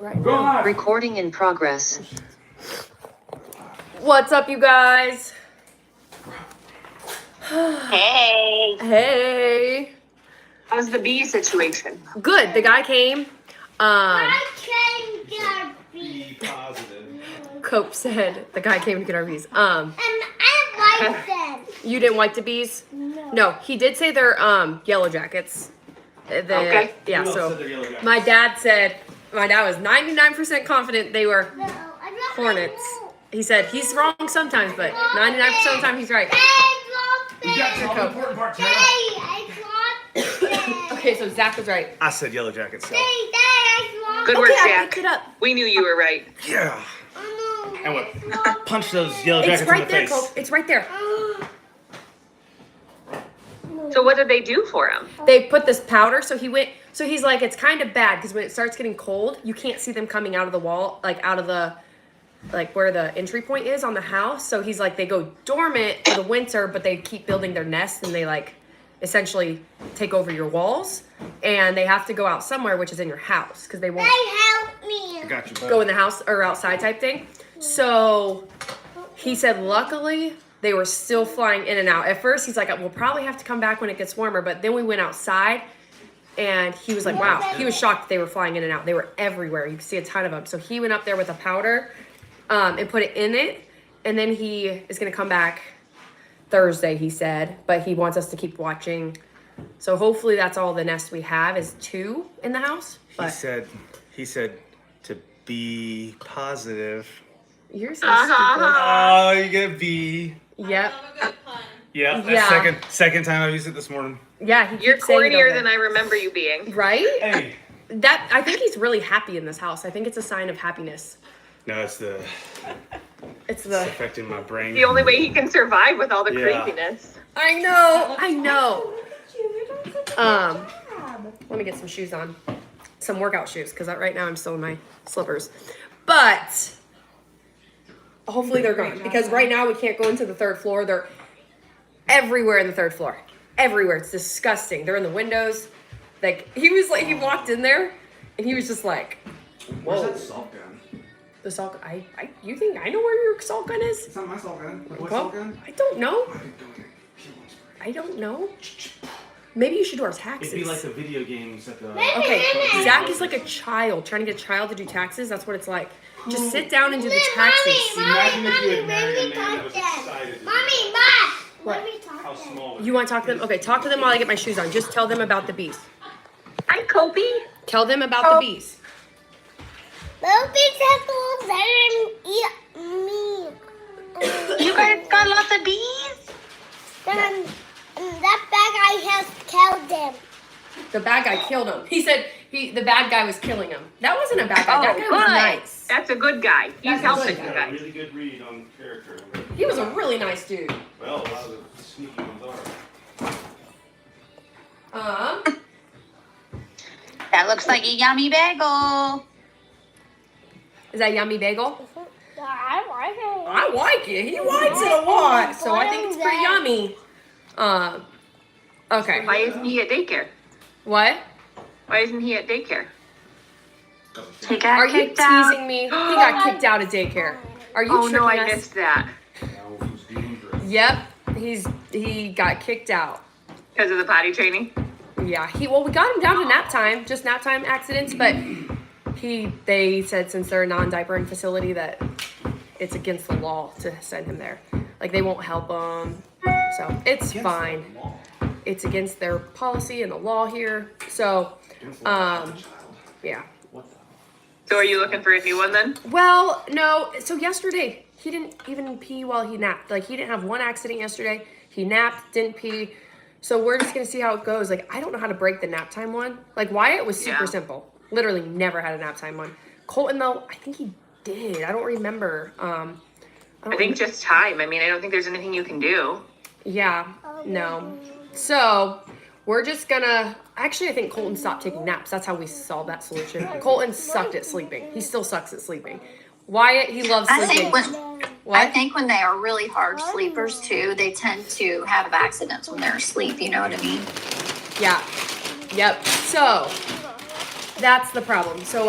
Right now. Recording in progress. What's up, you guys? Hey. Hey. How's the bee situation? Good. The guy came. Be positive. Cope said the guy came to get our bees. And I like them. You didn't wipe the bees? No. He did say they're yellow jackets. Okay. Yeah. Who else So said they're yellow jackets? my dad was 99% confident they were No, I love hornets. He said he's wrong sometimes, but 99% of the time he's right. You got to the important part, Tara. Okay, so Zach was right. I said yellow jackets. So. Good work, Okay, I Jack. picked it up. We knew you were right. Yeah. And what? Punch those yellow jackets It's right in the there, face. Cope. It's right there. So what did they do for him? They put this powder, so he's like, it's kind of bad because when it starts getting cold, you can't see them coming out of the wall, like out of the, like where the entry point is on the house. So he's like, they go dormant for the winter, but they keep building their nests and they like essentially take over your walls, and they have to go out somewhere, which is in your house, because they won't I got you, go in the house or outside type thing. So he said, luckily, they were still flying in and out. At first, he's like, we'll probably have to come back when it gets warmer. But then we went outside, and he was like, wow. He was shocked that they were flying in and out. They were everywhere. You could see a ton of them. So he went up there with a powder and put it in it. And then he is going to come back Thursday, he said. But he wants us to keep watching. So hopefully that's all the nest we have is 2 in the house. But He said to be positive. you're so Oh, you get a B. stupid. Yep. Yeah, that's Yeah. second time I've used it this morning. Yeah, he You're keeps saying cornier it. than I remember you being. Right? Hey. That I think he's really happy in this house. I think it's a sign of happiness. No, it's It's the affecting my brain. The only way he can survive with all the Yeah. craziness. I know. Let me get some shoes on. Some workout shoes, because right now I'm still in my slippers. But hopefully they're gone. Because right now we can't go into the 3rd floor. They're everywhere in the 3rd floor. Everywhere. It's disgusting. They're in the windows. Like he walked in there and he was just like, Where's whoa. that salt gun? The salt gun. You think I know where your salt gun is? It's not my salt gun. What Well, salt gun? I don't know. I don't know. Maybe you should do our taxes. It'd be like the video games at the. Okay, Zach is like a child trying to get a child to do taxes. That's what it's like. Just sit down and do the taxes. Imagine if you had married a man that was excited. Mommy, Mom. What? Let me talk How to them. small. You want to talk to them? Okay, talk to them while I get my shoes on. Just tell them about the bees. Hi, Kobe. Tell them about the bees. Little pigs have to let him eat me. You guys got lots of bees? Then that bad guy has killed them. The bad guy killed him. He said the bad guy was killing him. That wasn't a bad guy. That guy was nice. That's a good guy. He's That's a helping good you guy. guys. Really good read on character. He was a really nice dude. Well, a lot of the sneaky ones are. That looks like a yummy bagel. Is that yummy bagel? I like it. I like it. He likes it a lot, so I think it's pretty yummy. Okay. Why isn't he at daycare? What? Why isn't he at daycare? He got Are you kicked out. teasing me? He got kicked out of daycare. Are you Oh tricking no, I us? missed that. Yep. He got kicked out. Because of the potty training? Yeah. We got him down to nap time, just nap time accidents, but they said since they're a non-diapering facility that it's against the law to send him there. Like they won't help him. So it's fine. It's against their policy and the law here. So yeah. So are you looking for a new one then? Well, no. So yesterday, he didn't even pee while he napped. Like, he didn't have one accident yesterday. He napped, didn't pee. So we're just going to see how it goes. Like, I don't know how to break the nap time one. Like, Wyatt was super simple. Literally never had a nap time one. Colton, though, I think he did. I don't remember. I think just time. I mean, I don't think there's anything you can do. Yeah, no. So we're just gonna, actually I think Colton stopped taking naps. That's how we solved that solution. Colton sucked at sleeping. He still sucks at sleeping. Wyatt, he loves I sleeping. think when they are really hard sleepers too, they tend to have accidents when they're asleep. You know what I mean? Yeah. Yep. So that's the problem. So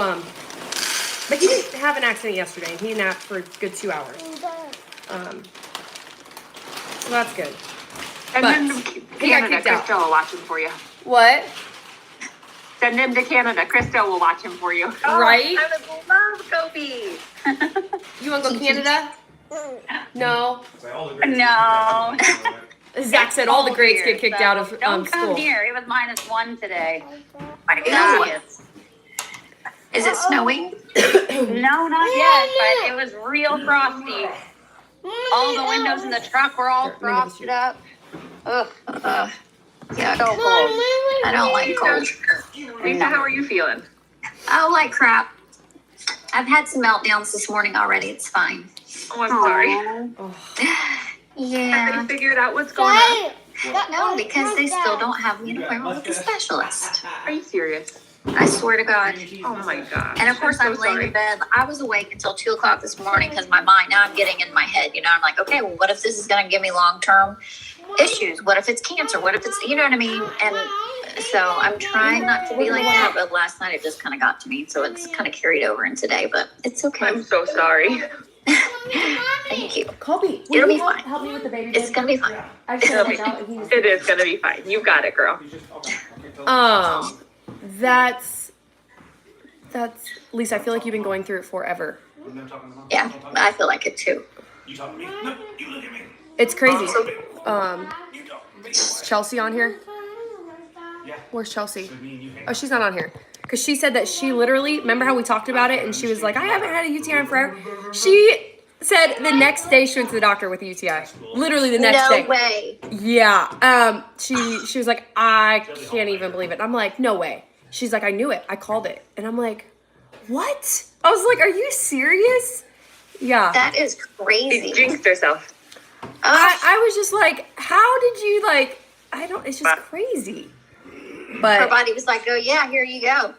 But he didn't have an accident yesterday. He napped for a good 2 hours. So that's good. Send But him to he got Canada. kicked out. Krista will watch him for you. What? Send him to Canada. Krista will watch him for you. Right? I would love Kobe. You want to go Canada? No. No. Zach said all the grades get kicked out of Don't come school. here. It was -1 today. No. Is it snowing? No, not yet, but it was real frosty. All the windows in the truck were all frosted up. Ugh, Yeah. so cold. I don't like cold. Lisa, how are you feeling? Oh, like crap. I've had some meltdowns this morning already. It's fine. Oh, I'm sorry. Yeah. Have they figured out what's going on? No, because they still don't have me an appointment with a specialist. Are you serious? I swear to God. Oh my god. And of course, I'm so laying sorry. in bed. I was awake until 2 o'clock this morning because my mind, now I'm getting in my head, I'm like, okay, well, what if this is going to give me long-term issues? What if it's cancer? What if it's, you know what I mean? And so I'm trying not to be like that, but last night it just kind of got to me. So it's kind of carried over in today, but it's okay. I'm so sorry. Thank you. Colby, It'll be you fine. help me with the baby? It's going to be fine. I just It'll want be- to out and he was It is gonna be fine. You got it, girl. That's Lisa, I feel like you've been going through it forever. Yeah, I feel like it too. You talk to me. No, you look at me. It's crazy. You don't. Is Chelsea on here? Yeah. Where's Chelsea? Me and you hang Oh, she's not on here. Because she said that she literally, remember how we talked about it and she was like, I haven't had a UTI in forever. She said the next day she went to the doctor with a UTI. Literally the next No day. way. Yeah. She was like, I can't even believe it. I'm like, no way. She's like, I knew it. I called it. And I'm like, what? I was like, are you serious? Yeah. That is She crazy. jinxed herself. I was just like, how did you it's just crazy. Her But body was like, oh yeah, here you go.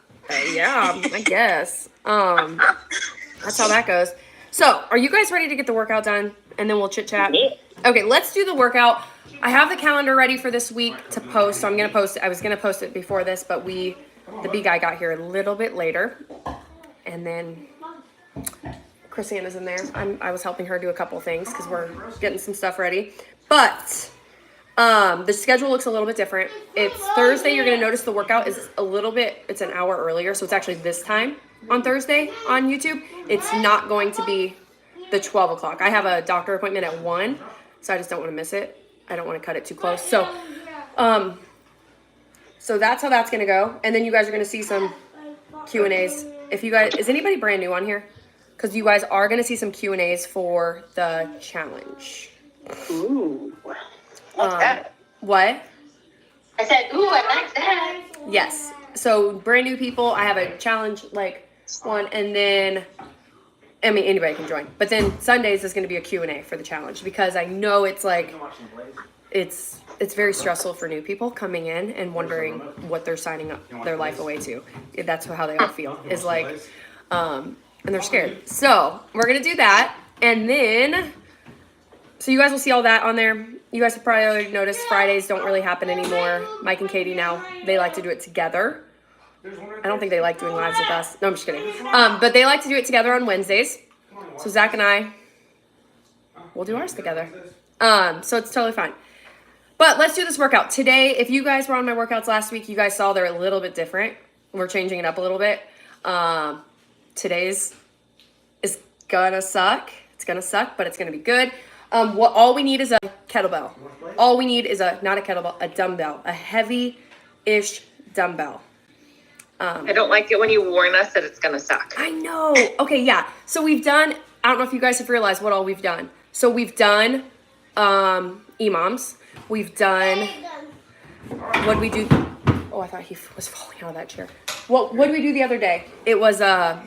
yeah, I guess. That's how that goes. So, are you guys ready to get the workout done? And then we'll chit chat. Okay, let's do the workout. I have the calendar ready for this week to post, so I'm gonna post it. I was gonna post it before this, but the B guy got here a little bit later, and then Chrisanna's in there. I was helping her do a couple things because we're getting some stuff ready. But the schedule looks a little bit different. It's Thursday. You're gonna notice the workout is it's an hour earlier, so it's actually this time on Thursday on YouTube. It's not going to be the 12 o'clock. I have a doctor appointment at 1, so I just don't want to miss it. I don't want to cut it too close. So that's how that's gonna go. And then you guys are gonna see some Q&As. If you guys, is anybody brand new on here? Because you guys are gonna see some Q&As for the challenge. Ooh. What's that? What? I said, ooh, I like that. Yes. So brand new people, I have a challenge one, and then anybody can join. But then Sundays is going to be a Q&A for the challenge because I know it's it's very stressful for new people coming in and wondering what they're signing up their life away to. That's how they all feel. Is and they're scared. So we're gonna do that, and then so you guys will see all that on there. You guys have probably already noticed Fridays don't really happen anymore. Mike and Katie now, they like to do it together. I don't think they like doing lives with us. No, I'm just kidding. But they like to do it together on Wednesdays. So Zach and I, we'll do ours together. So it's totally fine. But let's do this workout. Today, if you guys were on my workouts last week, you guys saw they're a little bit different. We're changing it up a little bit. Today's is gonna suck. It's gonna suck, but it's gonna be good. All we need is a kettlebell. All we need is not a kettlebell, a dumbbell, a heavy-ish dumbbell. I don't like it when you warn us that it's gonna suck. I know. Okay, yeah. So we've done, I don't know if you guys have realized what all we've done. So we've done EMOMs. We've done, what did we do? Oh, I thought he was falling out of that chair. What did we do the other day? It was, the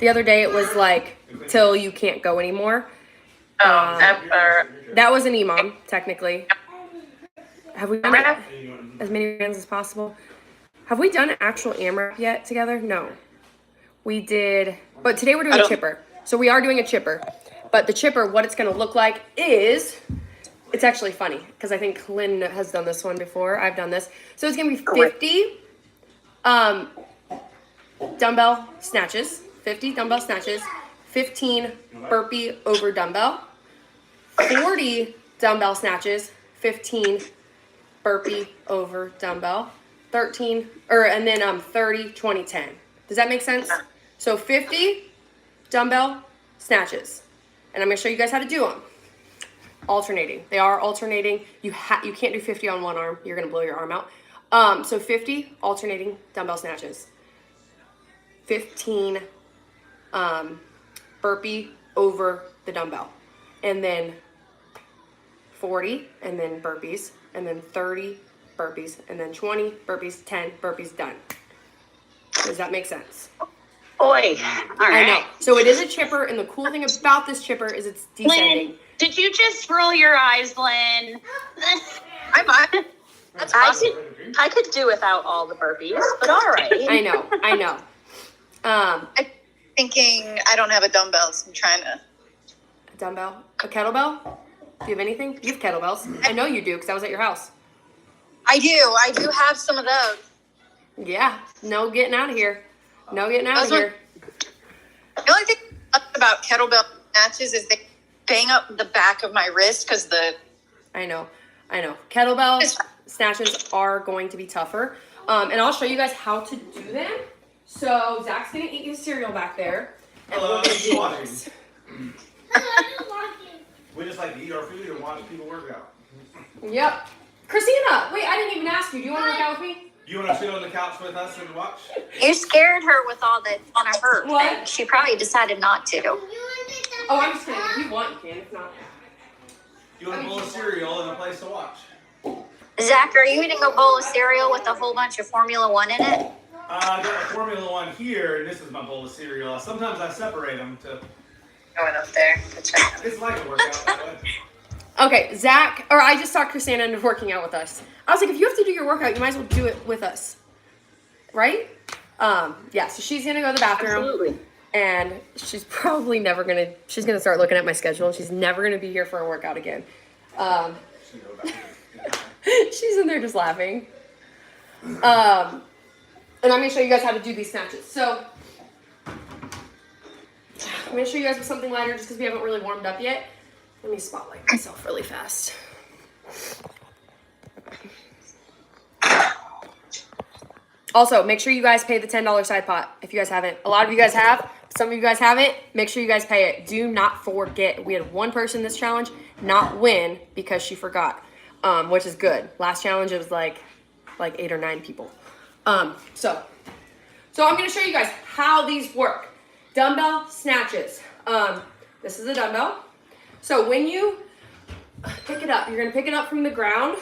other day it was till you can't go anymore. That was an EMOM, technically. Have we done it as many rounds as possible? Have we done an actual AMRAP yet together? No. We did, but today we're doing a chipper. So we are doing a chipper. But the chipper, what it's going to look like is, it's actually funny because I think Lynn has done this one before. I've done this. So it's going to be 50 dumbbell snatches. 50 dumbbell snatches. 15 burpee over dumbbell. 40 dumbbell snatches. 15 burpee over dumbbell. 30, 20, 10. Does that make sense? So 50 dumbbell snatches. And I'm going to show you guys how to do them. Alternating. They are alternating. You can't do 50 on one arm. You're going to blow your arm out. So 50 alternating dumbbell snatches. 15 burpee over the dumbbell. And then 40 and then burpees. And then 30 burpees. And then 20 burpees, 10 burpees, done. Does that make sense? Boy, all right. I know. So it is a chipper, and the cool thing about this chipper is it's descending. Lynn, did you just roll your eyes, Lynn? I'm on. That's awesome. I could do without all the burpees, but all right. I know. I'm thinking I don't have a dumbbell, so I'm trying to. A dumbbell? A kettlebell? Do you have anything? You have kettlebells. I know you do, because I was at your house. I do have some of those. Yeah. No getting out of here. No getting out of here. The only thing about kettlebell snatches is they bang up the back of my wrist because I know. Kettlebell snatches are going to be tougher. And I'll show you guys how to do them. So Zach's going to eat his cereal back there. And we're going to do this. We just like to eat our food and watch people work out. Yep. Christina, wait, I didn't even ask you. Do you want to work out with me? Do you want to sit on the couch with us and watch? You scared her with all the on her What? thing. She probably decided not to. Oh, I'm just kidding. If you want, you can. If not. You want a bowl of cereal and a place to watch? Zach, are you eating a bowl of cereal with a whole bunch of Formula One in it? I got a Formula One here, and this is my bowl of cereal. Sometimes I separate them to. going up there. It's like a workout that way. Okay, Zach, or I just talked Christina into working out with us. I was like, if you have to do your workout, you might as well do it with us. Right? Yeah, so she's going to go to the bathroom. Absolutely. And she's probably never going to, she's going to start looking at my schedule, and she's never going to be here for a workout again. She's in there just laughing. And I'm going to show you guys how to do these snatches. So, I'm going to show you guys with something lighter just because we haven't really warmed up yet. Let me spotlight myself really fast. Also, make sure you guys pay the $10 side pot if you guys haven't. A lot of you guys have. Some of you guys haven't. Make sure you guys pay it. Do not forget. We had one person this challenge not win because she forgot, which is good. Last challenge, it was like 8 or 9 people. So I'm going to show you guys how these work. Dumbbell snatches. This is a dumbbell. So when you pick it up, you're going to pick it up from the ground.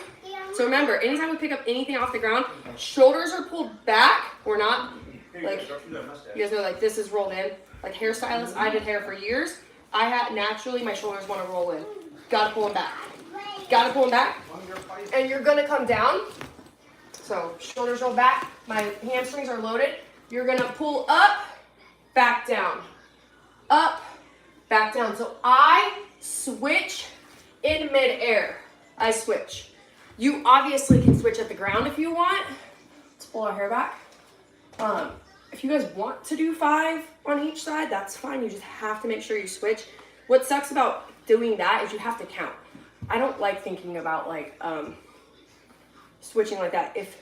So remember, anytime we pick up anything off the ground, shoulders are pulled back. We're not, like, you guys know, like, this is rolled in. Like hairstylists, I did hair for years. Naturally, my shoulders want to roll in. Got to pull them back. Got to pull them back. And you're going to come down. So shoulders roll back. My hamstrings are loaded. You're going to pull up, back down. Up, back down. So I switch in midair. I switch. You obviously can switch at the ground if you want. Let's pull our hair back. If you guys want to do 5 on each side, that's fine. You just have to make sure you switch. What sucks about doing that is you have to count. I don't like thinking about like switching like that. If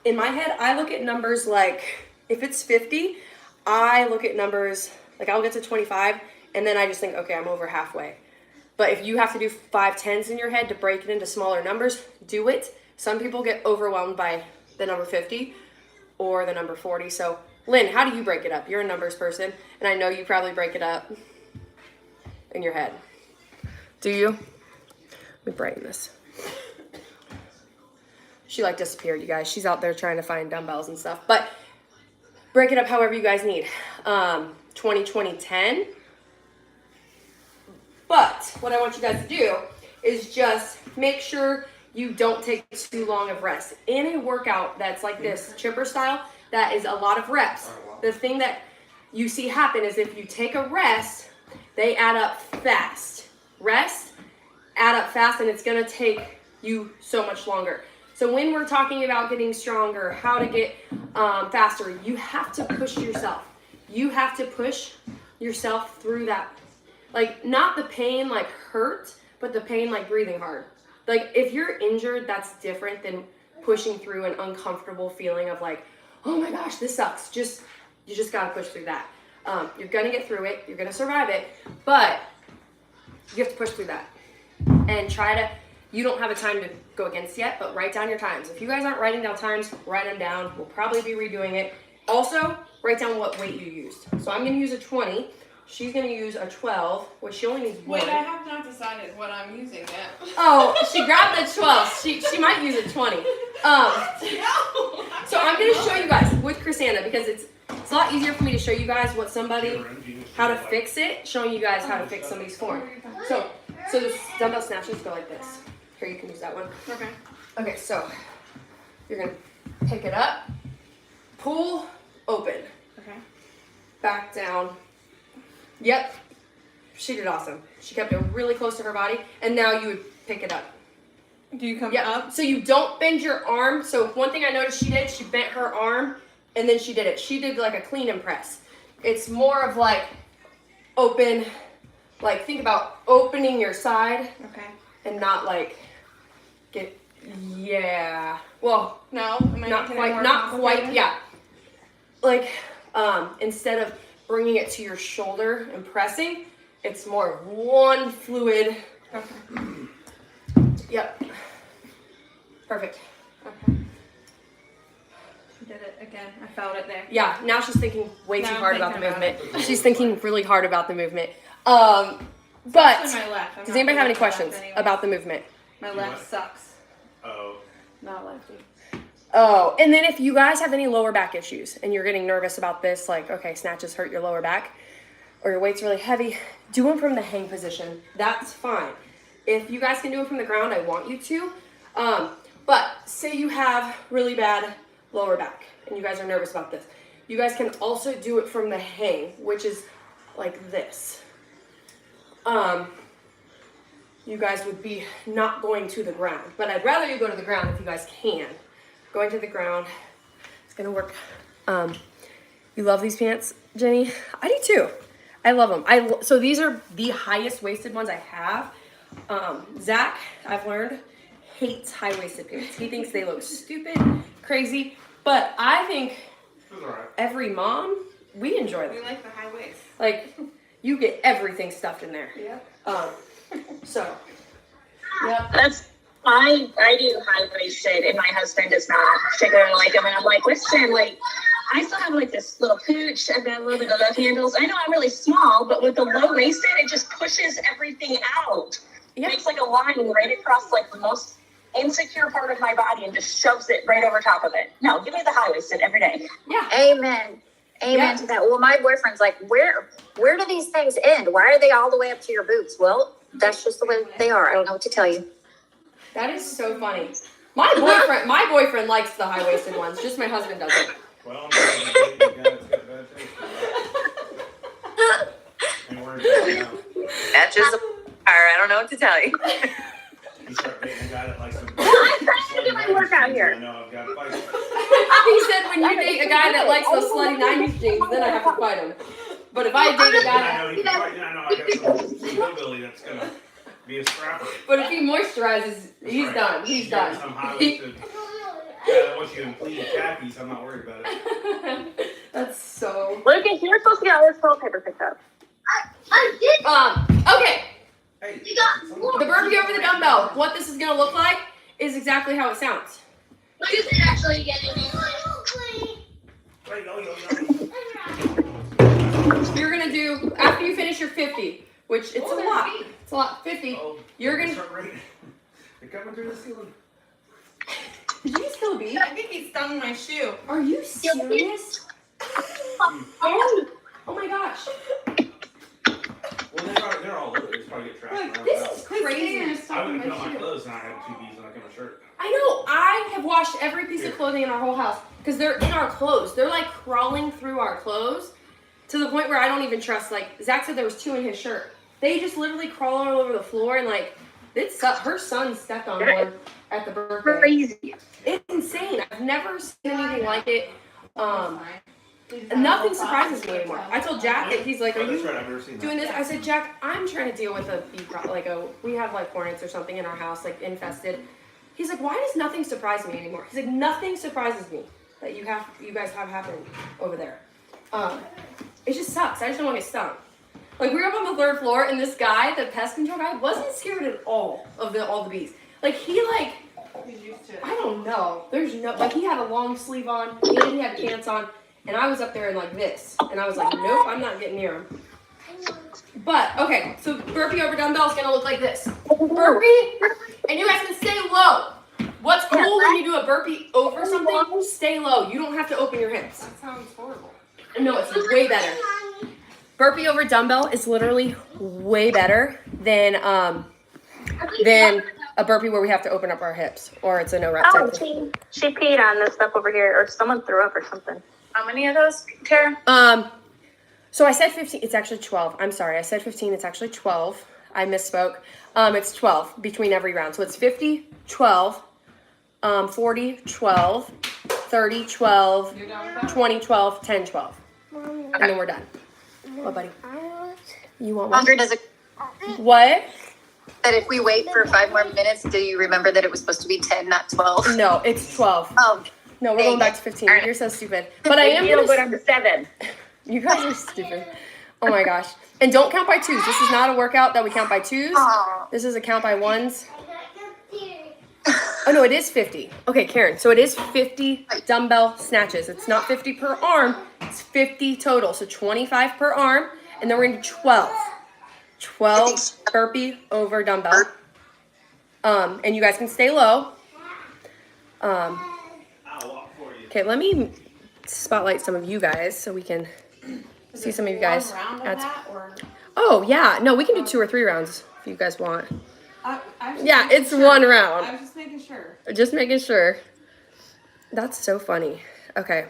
in my head, I look at numbers like if it's 50, I look at numbers like I'll get to 25 and then I just think, okay, I'm over halfway. But if you have to do 5 10s in your head to break it into smaller numbers, do it. Some people get overwhelmed by the number 50 or the number 40. So, Lynn, how do you break it up? You're a numbers person, and I know you probably break it up in your head. Do you? Let me brighten this. She like disappeared, you guys. She's out there trying to find dumbbells and stuff. But break it up however you guys need. 20, 20, 10. But what I want you guys to do is just make sure you don't take too long of rest. In a workout that's like this, chipper style, that is a lot of reps. The thing that you see happen is if you take a rest, they add up fast. Rest, add up fast, and it's gonna take you so much longer. So So when we're talking about getting stronger, how to get faster, you have to push yourself. You have to push yourself through that. Like, not the pain like hurt, but the pain like breathing hard. Like, if you're injured, that's different than pushing through an uncomfortable feeling of like, oh my gosh, this sucks. You just gotta push through that. You're gonna get through it. You're gonna survive it, but you have to push through that and try to. You don't have a time to go against yet, but write down your times. If you guys aren't writing down times, write them down. We'll probably be redoing it. Also, write down what weight you used. So I'm gonna use a 20. She's gonna use a 12, which she only needs one. Wait, I have not decided what I'm using yet. Oh, she grabbed the 12. She might use a 20. So I'm gonna show you guys with Chrisanna because it's a lot easier for me to show you guys what somebody, how to fix it, showing you guys how to fix somebody's form. So the dumbbell snatches go like this. Here, you can use that one. Okay. Okay, so you're gonna pick it up, pull, open, Okay. back down. Yep, she did awesome. She kept it really close to her body, and now you would pick it up. Do you come Yeah. up? So you don't bend your arm. So one thing I noticed she did, she bent her arm, and then she did it. She did like a clean and press. It's more of like open, like think about opening your side Okay. and not like get, yeah. Well, No? Am I not making it quite, more not quite, complicated? yeah. Like, instead of bringing it to your shoulder and pressing, it's more of one fluid. Okay. Yep. Perfect. Okay. She did it again. I felt it there. Yeah, now she's thinking way too Now I'm hard about the thinking about movement. She's thinking really hard about the movement. But Especially my left. I'm does not anybody have any good at questions left anyway. about the movement? My left sucks. Oh. Not lefty. Oh, and then if you guys have any lower back issues and you're getting nervous about this, like, okay, snatches hurt your lower back or your weight's really heavy, do them from the hang position. That's fine. If you guys can do it from the ground, I want you to. But say you have really bad lower back and you guys are nervous about this. You guys can also do it from the hang, which is like this. You guys would be not going to the ground, but I'd rather you go to the ground if you guys can. Going to the ground, it's gonna work. You love these pants, Jenny? I do too. I love them. So these are the highest waisted ones I have. Zach, I've learned, hates high-waisted pants. He thinks they look stupid, crazy, but I think every mom, we enjoy them. We like the high waist. Like, you get everything stuffed in there. Yep. So, yep. That's I do high waisted, and my husband does not particularly like them. And I'm like, listen, like I still have like this little pooch. I've got a little bit of love handles. I know I'm really small, but with the low waisted, it just pushes everything out. Yeah. It makes like a line right across like the most insecure part of my body and just shoves it right over top of it. No, give me the high waisted every day. Yeah. Amen. Amen Yeah. to that. Well, my boyfriend's like, where do these things end? Why are they all the way up to your boots? Well, that's just the way they are. I don't know what to tell you. That is so funny. My boyfriend likes the high-waisted ones. Just my husband doesn't. Well, I'm dating a guy that's got bad taste. Ain't worried about it now. That's just I don't know what to tell you. You start dating a guy that likes some. I'm trying to do my workout here. I know I've got to fight. He said when you date a guy that likes those slutty 90s jeans, then I have to fight him. But if I date a guy I know he can fight. I know I got some hillbilly that's gonna be a scrapper. but if he moisturizes, he's done. He's done. Some high-waisted guy that wants you in clean khakis. I'm not worried about it. That's so. Lucas, you're supposed to get all this toilet paper picked up. Okay. Hey, The burpee over the dumbbell. What this is gonna look like is exactly how it sounds. Lucas is actually getting Wait, no. You're gonna do after you finish your 50, which it's a lot. It's a lot. 50. Oh, You're gonna. start raining. They're coming through the ceiling. Did you just feel a bee? I think he stung my shoe. Are you serious? Oh my gosh. Well, they're all over. They just probably get trapped around. This the is house. crazy. I wouldn't put on my clothes and I had 2 bees like in my shirt. I know. I have washed every piece of clothing in our whole house because they're in our clothes. They're like crawling through our clothes to the point where I don't even trust. Like Zach said, there was 2 in his shirt. They just literally crawl all over the floor and like It's her son stepped on one at the birthday. Crazy. It's insane. I've never seen anything like it. Nothing surprises me anymore. I told Jack that he's like, "Are That's you right, I've never seen doing that. this?" I said, "Jack, I'm trying to deal with we have like hornets or something in our house, like infested." He's like, "Why does nothing surprise me anymore?" He's like, "Nothing surprises me that you guys have happened over there. It just sucks. I just don't want to get stung." Like, we were up on the 3rd floor, and this guy, the pest control guy, wasn't scared at all of all the bees. Like, he's used to it. I don't know. He had a long sleeve on, and he had pants on, and I was up there in like this, and I was like, nope, I'm not getting near him. But, okay, so burpee over dumbbell is gonna look like this. Burpee, and you guys can stay low. What's cool when you do a burpee over something, stay low. You don't have to open your hips. That sounds horrible. No, it's way better. Burpee over dumbbell is literally way better than a burpee where we have to open up our hips, or it's a no rep type thing. She peed on this stuff over here, or someone threw up or something. How many of those, Tara? So I said 15. It's actually 12. I'm sorry. I said 15. It's actually 12. I misspoke. It's 12 between every round. So it's 50, 12, 40, 12, 30, 12, 20, 12, 10, 12. And then we're done. What, buddy? You want one? Longer does it? What? That if we wait for 5 more minutes, do you remember that it was supposed to be 10, not 12? No, it's 12. Oh, No, we're going back to 15. You're so stupid. But I am Feel good gonna... on the 7. You guys are stupid. Oh my gosh. And don't count by twos. This is not a workout that we count by twos. Aw. This is a count by ones. Oh no, it is 50. Okay, Karen. So it is 50 dumbbell snatches. It's not 50 per arm. It's 50 total. So 25 per arm. And then we're going to do 12. 12 burpee over dumbbell. And you guys can stay low. I'll walk for you. Okay, let me spotlight some of you guys so we can see some of you guys. One round of That's- that, or Oh, yeah. No, we can do 2 or 3 rounds if you guys want. I was just Yeah, making it's sure. one round. I was just making sure. Just making sure. That's so funny. Okay.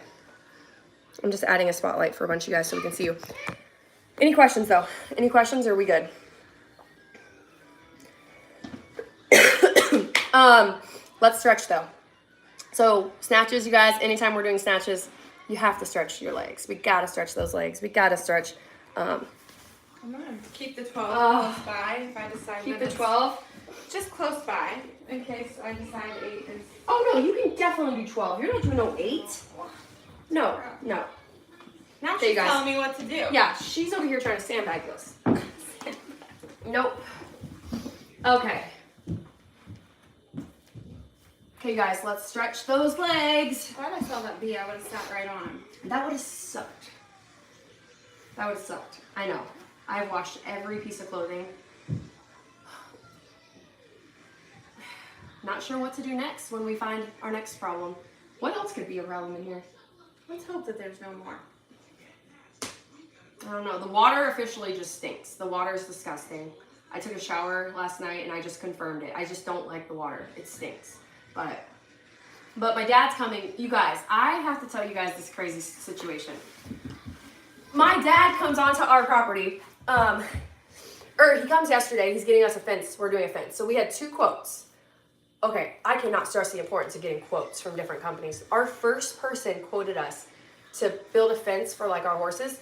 I'm just adding a spotlight for a bunch of you guys so we can see you. Any questions, though? Any questions, or are we good? Let's stretch, though. So, snatches, you guys, anytime we're doing snatches, you have to stretch your legs. We gotta stretch those legs. We gotta stretch. I'm gonna keep the 12 close by if I decide Keep that the it's 12. just close by in case I decide 8 is. Oh, no, you can definitely do 12. You're not doing no 8. No. Now There you she's guys. telling me what to do. Yeah, she's over here trying to sandbag this. Nope. Okay. Okay, you guys, let's stretch those legs. If I saw that bee, I would have sat right on him. That would have sucked. That would have sucked. I know. I've washed every piece of clothing. Not sure what to do next when we find our next problem. What else could be a problem in here? Let's hope that there's no more. I don't know. The water officially just stinks. The water is disgusting. I took a shower last night and I just confirmed it. I just don't like the water. It stinks. But my dad's coming. You guys, I have to tell you guys this crazy situation. My dad comes onto our property. He comes yesterday. He's getting us a fence. We're doing a fence. So we had 2 quotes. Okay, I cannot stress the importance of getting quotes from different companies. Our first person quoted us to build a fence for like our horses.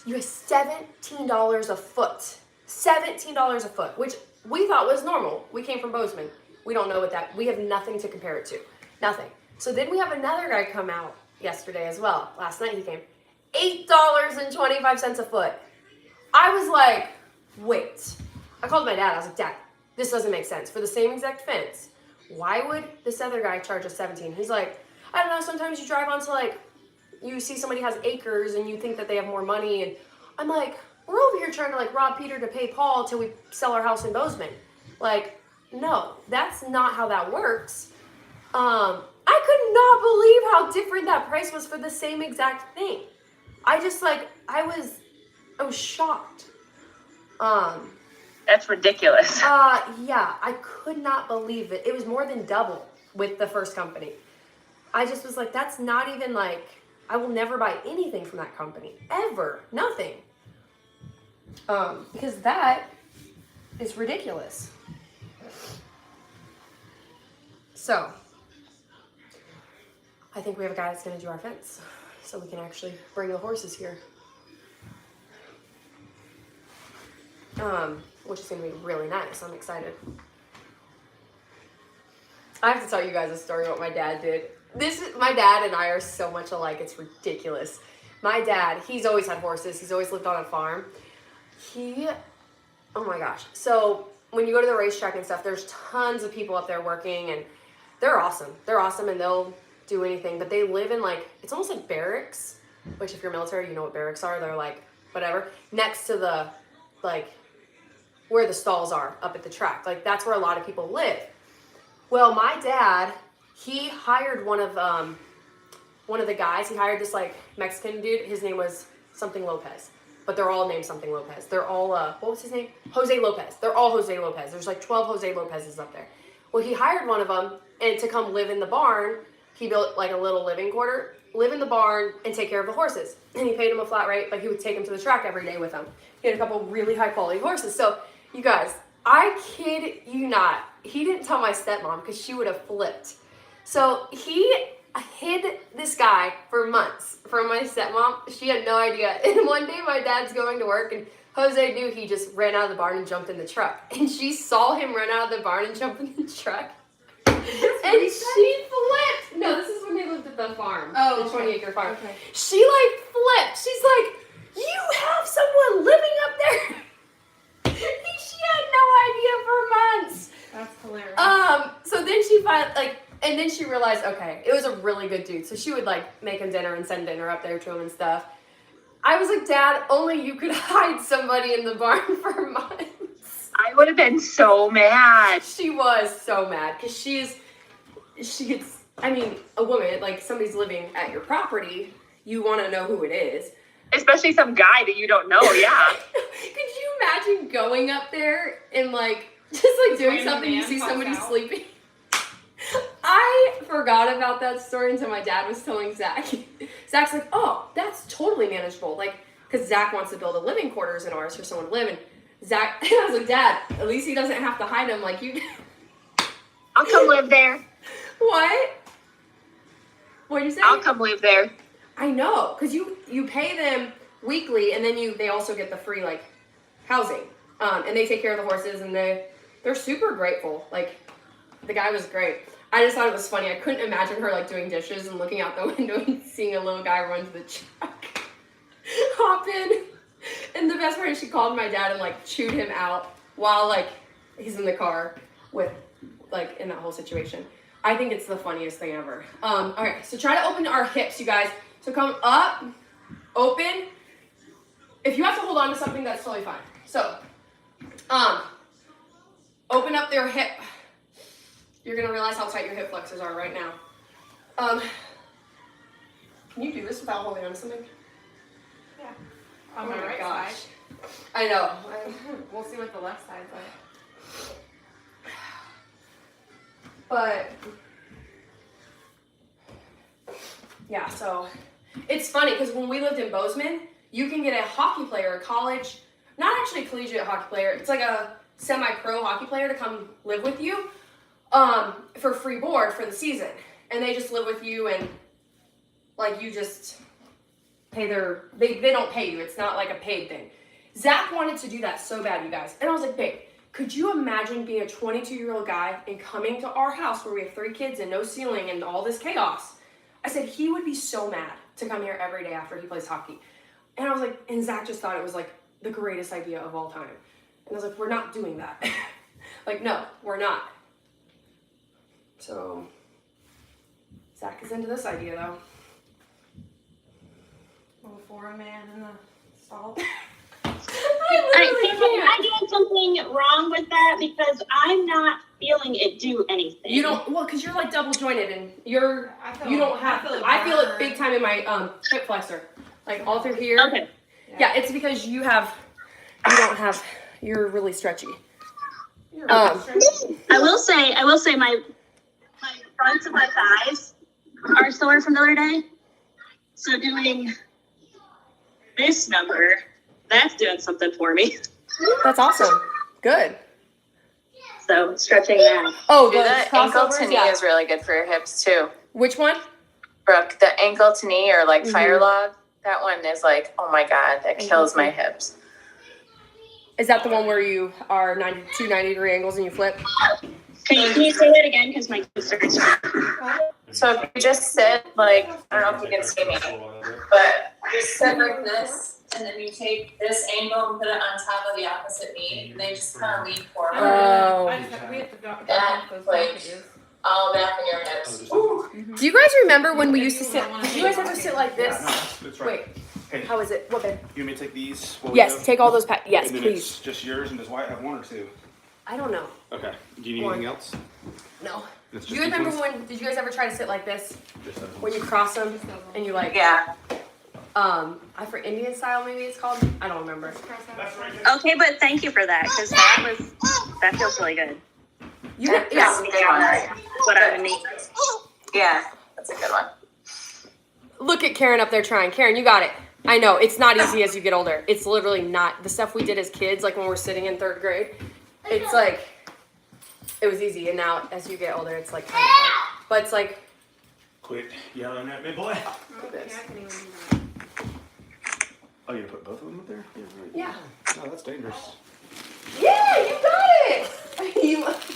You guys, $17 a foot. $17 a foot, which we thought was normal. We came from Bozeman. We don't know what that, we have nothing to compare it to. Nothing. So then we have another guy come out yesterday as well. Last night he came. $8.25 a foot. I was like, wait. I called my dad. I was like, Dad, this doesn't make sense. For the same exact fence, why would this other guy charge us 17? He's like, I don't know, sometimes you drive onto like, you see somebody has acres and you think that they have more money. And I'm like, we're over here trying to like rob Peter to pay Paul till we sell our house in Bozeman. Like, no, that's not how that works. I could not believe how different that price was for the same exact thing. I just like, I was shocked. That's ridiculous. Yeah, I could not believe it. It was more than double with the first company. I just was like, that's not even like, I will never buy anything from that company. Ever. Nothing. Because that is ridiculous. So, I think we have a guy that's going to do our fence, so we can actually bring the horses here. Which is going to be really nice. I'm excited. I have to tell you guys a story what my dad did. My dad and I are so much alike, it's ridiculous. My dad, he's always had horses. He's always lived on a farm. Oh my gosh. So when you go to the racetrack and stuff, there's tons of people up there working, and they're awesome. They're awesome, and they'll do anything, but they live in it's almost like barracks, which if you're military, you know what barracks are. They're whatever, next to the, where the stalls are up at the track. That's where a lot of people live. Well, my dad, he hired one of the guys. He hired this Mexican dude. His name was something Lopez, but they're all named something Lopez. They're all what was his name? Jose Lopez. They're all Jose Lopez. There's 12 Jose Lopez's up there. Well, he hired one of them and to come live in the barn. He built a little living quarter, live in the barn, and take care of the horses. And he paid him a flat rate, but he would take him to the track every day with him. He had a couple really high quality horses. So you guys, I kid you not, he didn't tell my stepmom because she would have flipped. So he hid this guy for months from my stepmom. She had no idea. And one day my dad's going to work, and Jose knew he just ran out of the barn and jumped in the truck. And she saw him run out of the barn and jump in the truck. And she flipped. No, this is when they lived at the farm. Oh, the 20-acre farm. Okay. She flipped. She's like, "You have someone living up there." She had no idea for months. That's hilarious. So then she finally and then she realized, okay, it was a really good dude. So she would make him dinner and send dinner up there to him and stuff. I was like, Dad, only you could hide somebody in the barn for months. I would have been so mad. She was so mad because she gets, a woman, somebody's living at your property, you want to know who it is. Especially some guy that you don't know, yeah. Could you imagine going up there and doing something, you see somebody sleeping? I forgot about that story until my dad was telling Zach. Zach's like, "Oh, that's totally manageable." Because Zach wants to build a living quarters in ours for someone to live in. Zach, I was like, "Dad, at least he doesn't have to hide him like you." I'll come live there. What? What'd you say? I'll come live there. I know, because you pay them weekly, and then they also get the free housing, and they take care of the horses, and they're super grateful. The guy was great. I just thought it was funny. I couldn't imagine her doing dishes and looking out the window and seeing a little guy run to the truck, hop in, and the best part is she called my dad and chewed him out while he's in the car with in that whole situation. I think it's the funniest thing ever. Okay, so try to open our hips, you guys. So come up, open. If you have to hold on to something, that's totally fine. So, open up their hip. You're gonna realize how tight your hip flexors are right now. Can you do this without holding on to something? Yeah. Oh On my right gosh. side. I know. We'll see what the left side's like. But yeah, so it's funny because when we lived in Bozeman, you can get a hockey player, a college, not actually a collegiate hockey player, it's a semi-pro hockey player to come live with you for free board for the season. And they just live with you, and you just pay they don't pay you. It's not a paid thing. Zach wanted to do that so bad, you guys. And I was like, babe, could you imagine being a 22-year-old guy and coming to our house where we have 3 kids and no ceiling and all this chaos? I said, he would be so mad to come here every day after he plays hockey. And I was like, and Zach just thought it was the greatest idea of all time. And I was like, we're not doing that. No, we're not. So, Zach is into this idea though. Well, for a man in the stall. Am I doing something wrong with that? Because I'm not feeling it do anything. You don't, because you're double jointed and you don't have, I feel it big time in my hip flexor. All through here. Okay. Yeah, it's because you're really stretchy. I will say my fronts of my thighs are sore from the other day. So doing this number, that's doing something for me. That's awesome. Good. so stretching that. Oh, Do the the ankle to crossovers? knee Yeah. is really good for your hips too. Which one? Brooke, the ankle to knee or like Mhm. fire log, that one is like, oh my God, that kills my hips. Is that the one where you are 90-degree angles and you flip? Can you say that again? Because my concerns. So if you just sit like, I don't know if you can see me, but just sit like this, and then you take this angle and put it on top of the opposite knee, and then just kind of lean forward. Oh. We have to go That, those like, packages. all back in your hips. Do you guys remember when we used to sit? Did you guys ever sit like Yeah, this? no, that's right. Wait, Hey, how is it? What, babe? you want me to take these? while we Yes, go? take all those yes, And then please. it's just yours, and does Wyatt have one or two? I don't know. Okay. Do you need One. anything else? No. It's Do just you guys these remember ones? did you guys ever try to sit like this? Just those When ones. you cross them and you like, Yeah. I for Indian style maybe it's called? I don't remember. That's right there. Okay, but thank you for that because that feels really good. You That's yeah. a good one. What I would need. Yeah, that's a good one. Look at Karen up there trying. Karen, you got it. I know, it's not easy as you get older. It's literally not. The stuff we did as kids, like when we're sitting in 3rd grade, it's like, it was easy. And now as you get older, it's like kind of hard. But it's like, Quit yelling at me, boy. Okay, I can even do that. Oh, you gonna put both of them up there? Yeah. Right. yeah. Oh, that's dangerous. Yeah, you got it.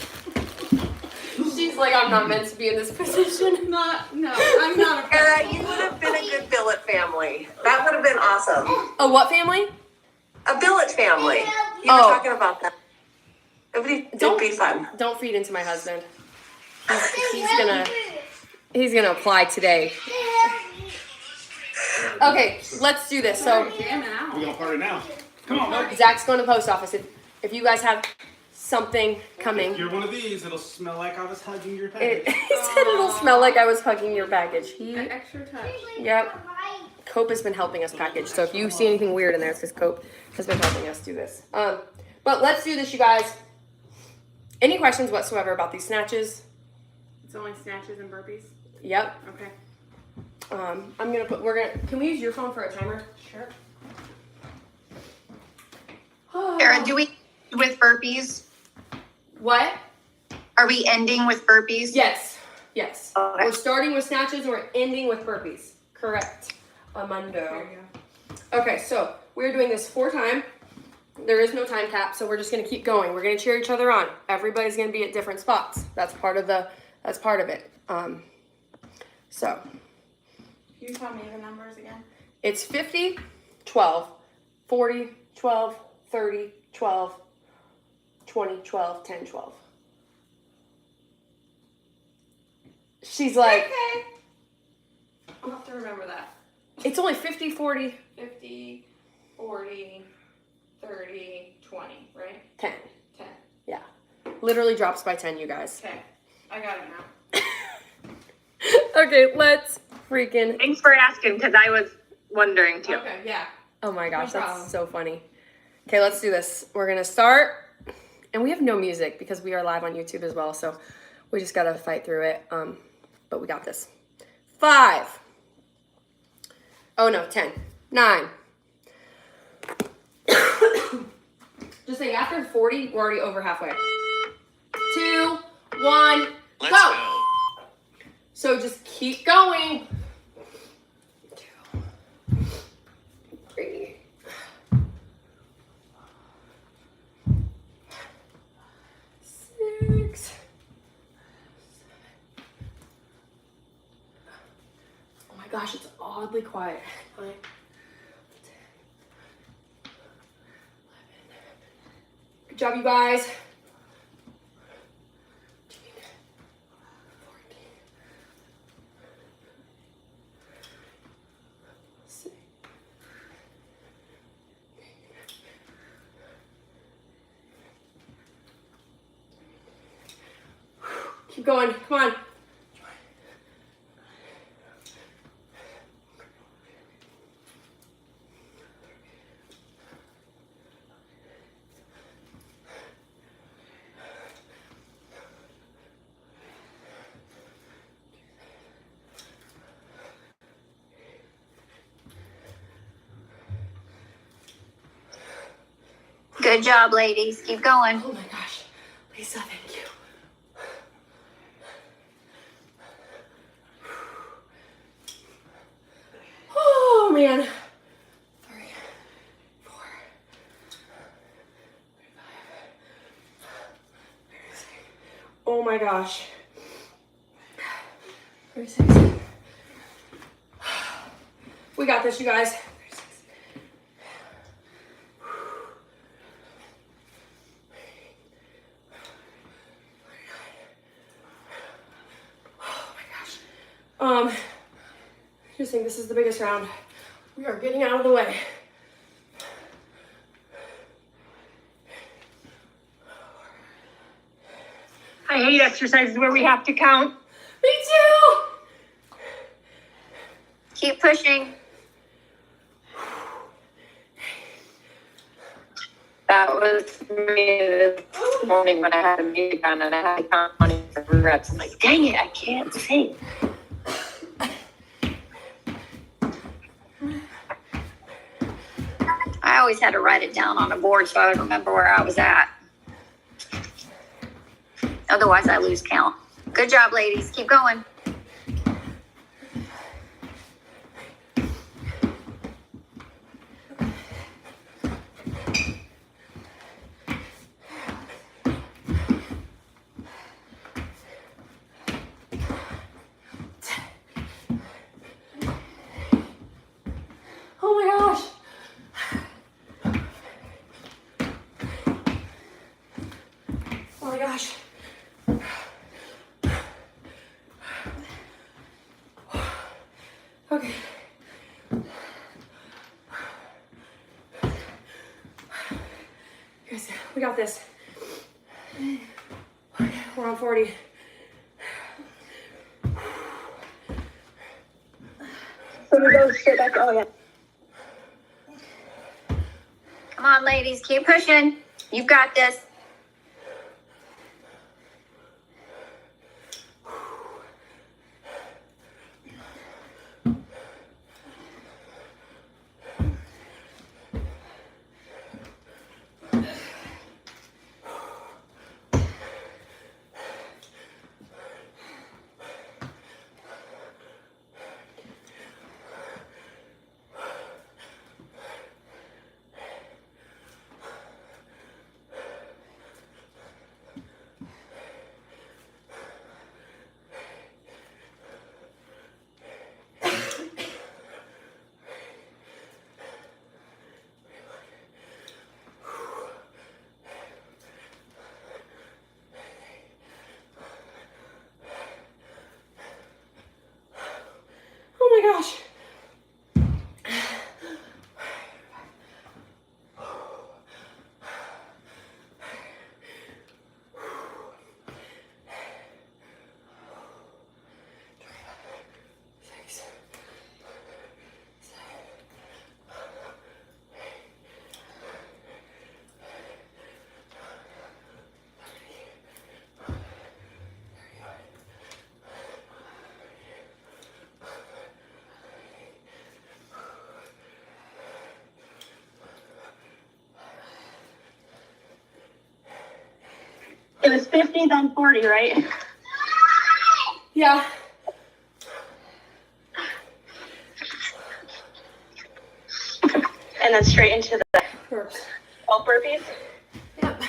She's like, I'm not meant to be in this position. I'm not a Kara, you would have been a good billet family. That would have been awesome. A what family? A billet family. You Oh. were talking about that. It'd be fun. Don't feed into my husband. He's gonna apply today. Okay, let's do this. So jamming out. We're gonna party now. Come on, bud. Zach's going to the post office. If you guys have something coming, If you're one of these, it'll smell like I was hugging your he package. said it'll smell like I was hugging your baggage. An extra touch. Yep. Cope has been helping us package. So if you see anything weird in there, it's because Cope has been helping us do this. But let's do this, you guys. Any questions whatsoever about these snatches? It's only snatches and burpees. Yep. Okay. Can we use your phone for a timer? Sure. Kara, do we with burpees? What? Are we ending with burpees? Yes. Yes. Okay. We're starting with snatches and we're ending with burpees. Correct. There Amundo. you go. Okay, so we're doing this 4 times. There is no time cap, so we're just gonna keep going. We're gonna cheer each other on. Everybody's gonna be at different spots. That's part of it. So Can you tell me the numbers again? it's 50, 12, 40, 12, 30, 12, 20, 12, 10, 12. She's like, Okay. I'll have to remember that. it's only 50, 40, 50, 40, 30, 20, right? 10. 10. Yeah. Literally drops by 10, you guys. Okay. I got it now. Okay, let's freaking. Thanks for asking, because I was wondering too. Okay, yeah. Oh my gosh, No that's problem. so funny. Okay, let's do this. We're gonna start, and we have no music because we are live on YouTube as well, so we just gotta fight through it. But we got this. 5. Oh no, 10. 9. Just saying, after 40, we're already over halfway. 2, 1, go! So just keep going. 2, 3. 6. Oh my gosh, it's oddly quiet. 9, 10, 11. Good job, you guys. 14. 6. Keep going. Come on. Good job, ladies. Keep going. Oh my gosh. Lisa, thank you. Oh my gosh. 36. We got this, you guys. 36. Oh my gosh. Just think this is the biggest round. We are getting out of the way. I hate exercises where we have to count. Me too. Keep pushing. That was me this morning when I had a music on and I had to count 20 reps. I'm like, dang it, I can't sing. I always had to write it down on a board so I would remember where I was at. Otherwise, I lose count. Good job, ladies. Keep going. Oh my gosh. Oh my gosh. Okay. Guys, we got this. We're on 40. So we go straight back. Oh, yeah. Come on, ladies. Keep pushing. You've got this. Oh my gosh. It was 50, then 40, right? Yeah. And then straight into the Burps. all burpees. Yep.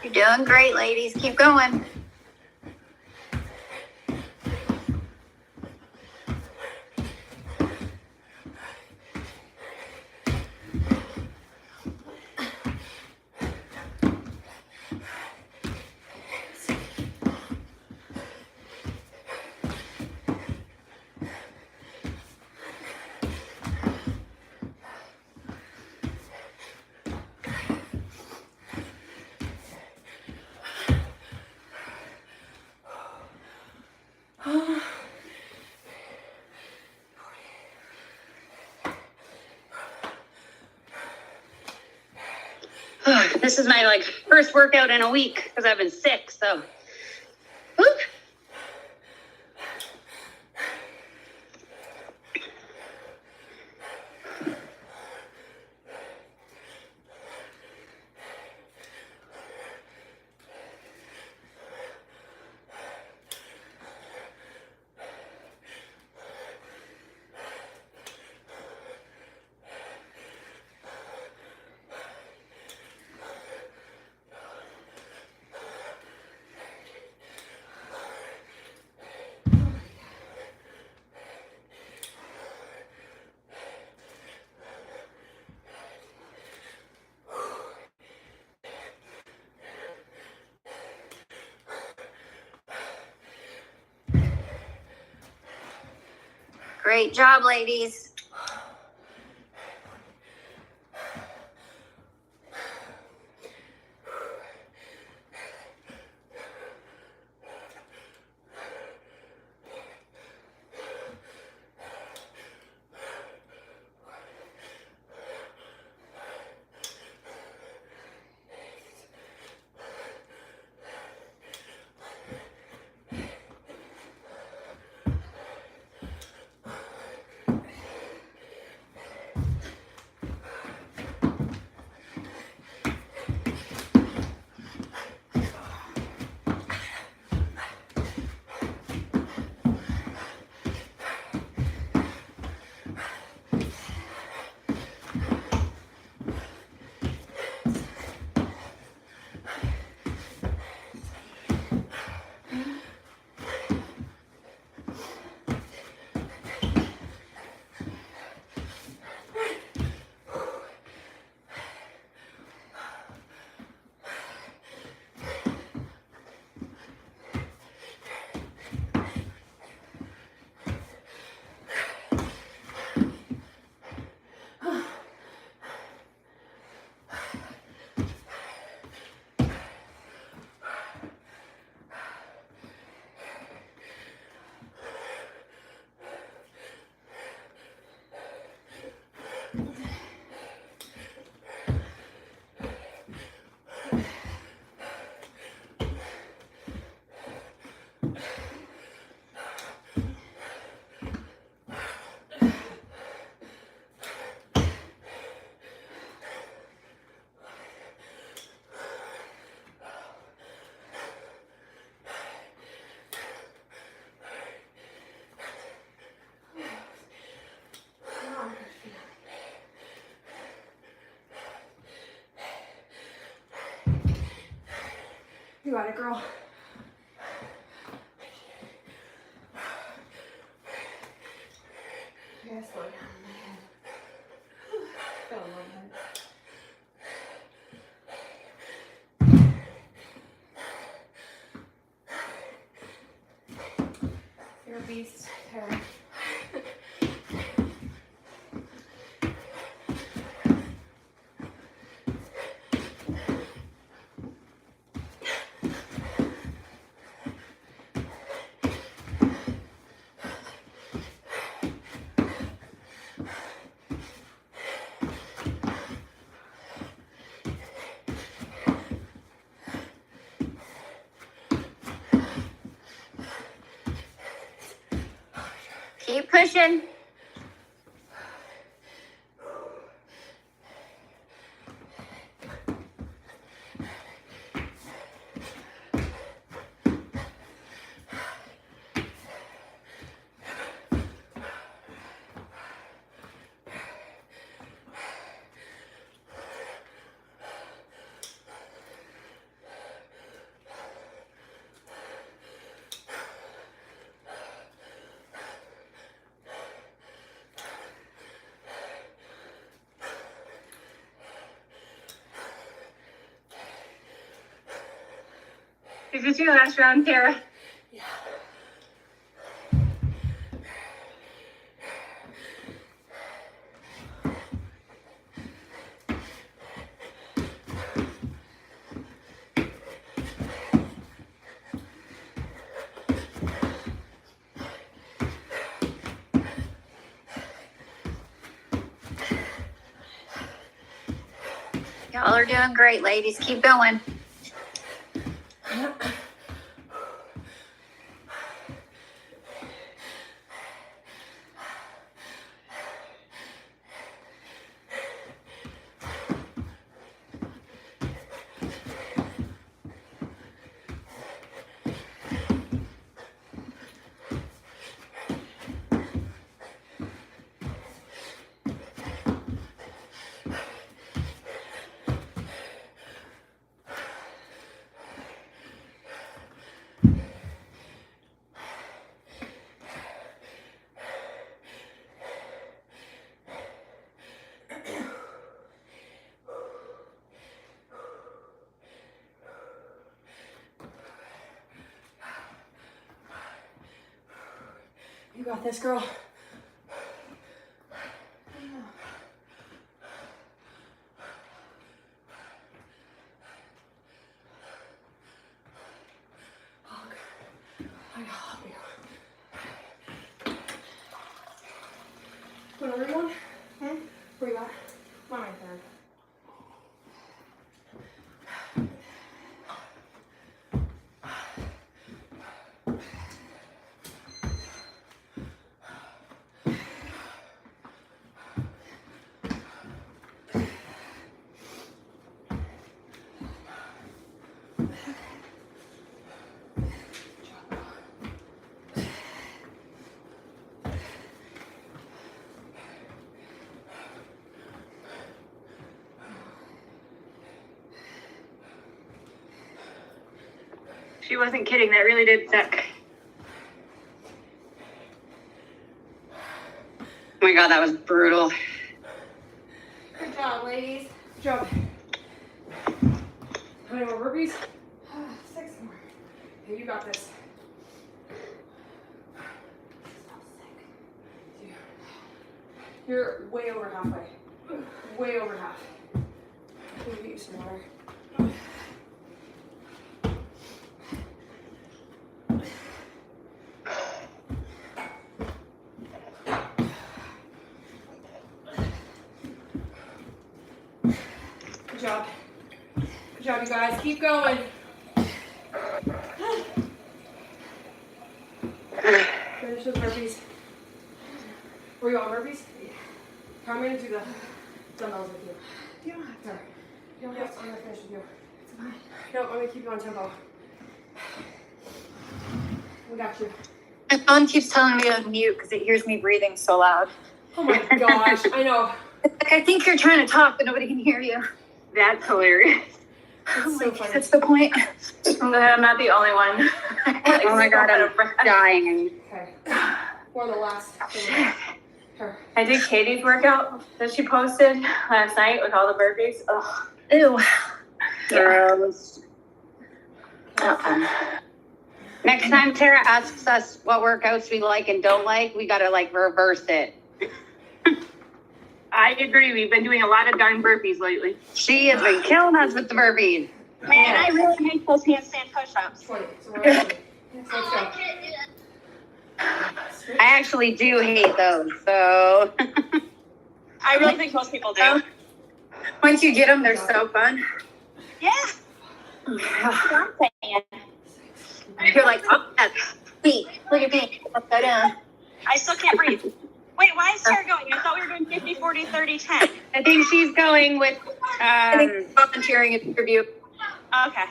You're doing great, ladies. Keep going. This is my first workout in a week because I've been sick, so. Woo. Great job, ladies. You got it, girl. I gotta slow down in my head. Feel lightheaded. You're a beast, Tara. Keep pushing. Is this your last round, Tara? Yeah. Y'all are doing great, ladies. Keep going. You got this, girl. another one? Where you at? Come on, right there. She wasn't kidding. That really did suck. Oh my God, that was brutal. Good job, ladies. Good job. How many more burpees? 6 more. Okay, you got this. You're way over halfway. Way over half. Let me get you some water. Good job. Good job, you guys. Keep going. Finish those burpees. Were you on burpees? Come in and do the dumbbells with you. You don't have to. You don't have to. I'm gonna finish with you. It's fine. No, I'm gonna keep you on tempo. We got you. My phone keeps telling me to mute because it hears me breathing so loud. Oh my gosh, I know. It's like, I think you're trying to talk, but nobody can hear you. That's hilarious. It's so funny. That's the point. I'm glad I'm not the only one. Oh my God, I'm dying. Okay. Or the last thing. Her. I did Katie's workout that she posted last night with all the burpees. Ugh. Ew. Gross. Next time Tara asks us what workouts we like and don't like, we gotta like reverse it. I agree. We've been doing a lot of darn burpees lately. She has been killing us with the burpees. Man, I really hate those handstand push-ups. 20. So we're at 20. Let's go. I actually do hate those, so. I really think most people do. Once you get them, they're so fun. Yeah. That's what I'm saying. You're like, oh, me. Look at me. Upside down. I still can't breathe. Wait, why is Sarah going? I thought we were doing 50, 40, 30, 10. I think she's going with, I think volunteering is review. Okay.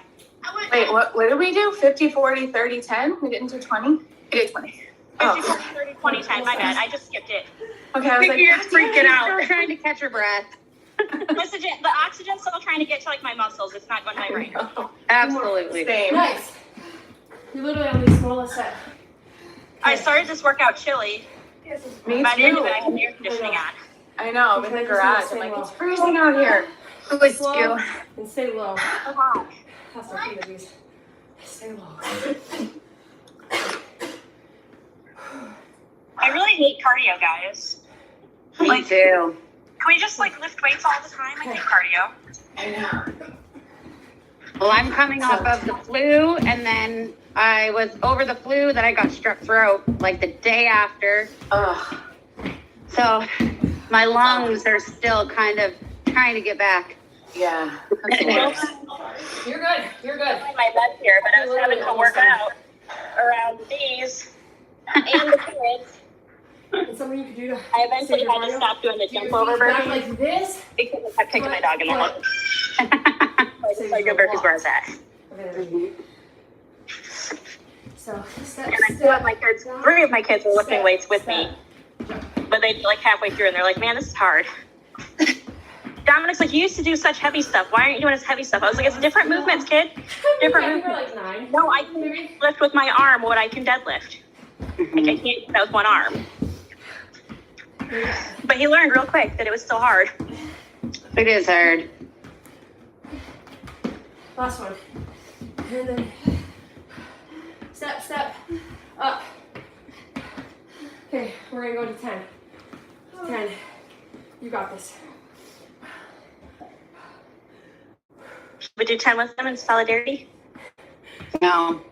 Wait, what did we do? 50, 40, 30, 10? We didn't do 20? We did 20. 50, 40, 30, 20, 10. My bad. I just skipped it. Okay, I was like, you're freaking out. Still trying to catch her breath. The oxygen's still trying to get to like my muscles. It's not going to my brain. Absolutely. same. Nice. You're literally on the smallest set. I started this workout chilly. Me By the end of too. it, I had the air conditioning on. I know, I'm in the garage. I'm like, it's freezing out here. Who is Slow you? and stay low. So hot. Pass our feet at least. Stay low. I really hate cardio, guys. Me too. Can we just like lift weights all the time? I hate cardio. Well, I'm coming off of the flu, and then I was over the flu, then I got strep throat like the day after. Ugh. So my lungs are still kind of trying to get back. Yeah. You're good. You're good. I'm in my bed here, but I was having to work out around these and the kids. It's something you could do to. I eventually had to stop doing the jump over back burpees like this. because I kept kicking my dog in the head. Save Like your a burpees where I walk. was at. Okay, there you go. So step, And I two of my kids, 3 of my kids were lifting weights with me, but they like halfway through and they're like, "Man, this is hard." Dominic's like, "You used to do such heavy stuff. Why aren't you doing this heavy stuff?" I was like, "It's different movements, kid. Different You were movements." like 9. No, I can lift with my arm what I can deadlift. Like I can't do that with one arm. But he learned real quick that it was still hard. It is hard. Last one. And then step, up. Okay, we're gonna go to 10. 10. You got this. Would you 10 with them in solidarity? No.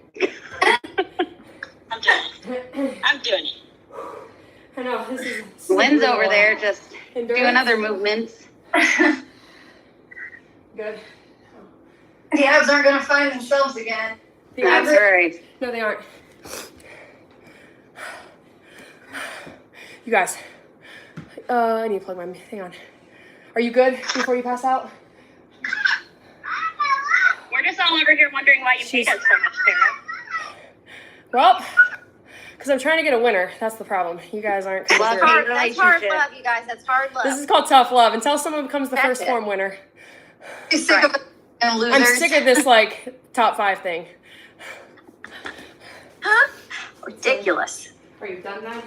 I'm doing it. I'm doing it. I know, this is. Lynn's over there just Endurance. doing other movements. Good. The abs aren't gonna find themselves again. The That's abs- right. No, they aren't. You guys, I need to plug my thing on. Are you good before you pass out? We're just all over here wondering why you hate us so much, Sarah. Well, because I'm trying to get a winner. That's the problem. You guys aren't coming Love through. hard That's hard relationship. love, you guys. That's hard love. This is called tough love. Until someone becomes the That's first it. form winner. You sick of it and losers? I'm sick of this like top 5 thing. Ridiculous. Are you done now?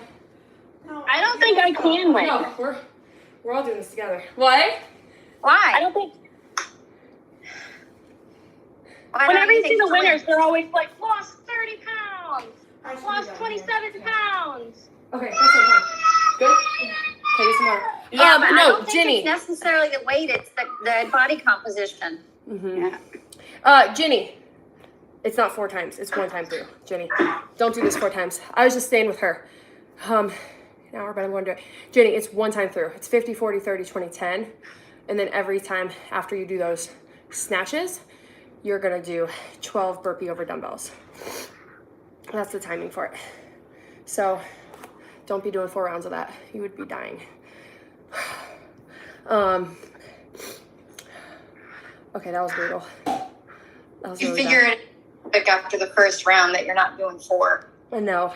I don't think I can win. No, we're all doing this together. What? I Why? don't think. Why Whenever don't you see think the it's a win? winners, they're always like, lost 30 pounds, lost 27 pounds. Okay, that's okay. Good? Okay, some more. Yeah, but I no, don't think Ginny. it's necessarily the weight, it's the body composition. Mm-hmm. Yeah. Ginny. It's not 4 times. It's 1 time through. Ginny, don't do this 4 times. I was just staying with her. An hour, but I'm going to do it. Ginny, it's 1 time through. It's 50, 40, 30, 20, 10. And then every time after you do those snatches, you're going to do 12 burpee over dumbbells. That's the timing for it. So don't be doing 4 rounds of that. You would be dying. Okay, that was brutal. That was You really figure bad. it quick after the first round that you're not doing 4. I know.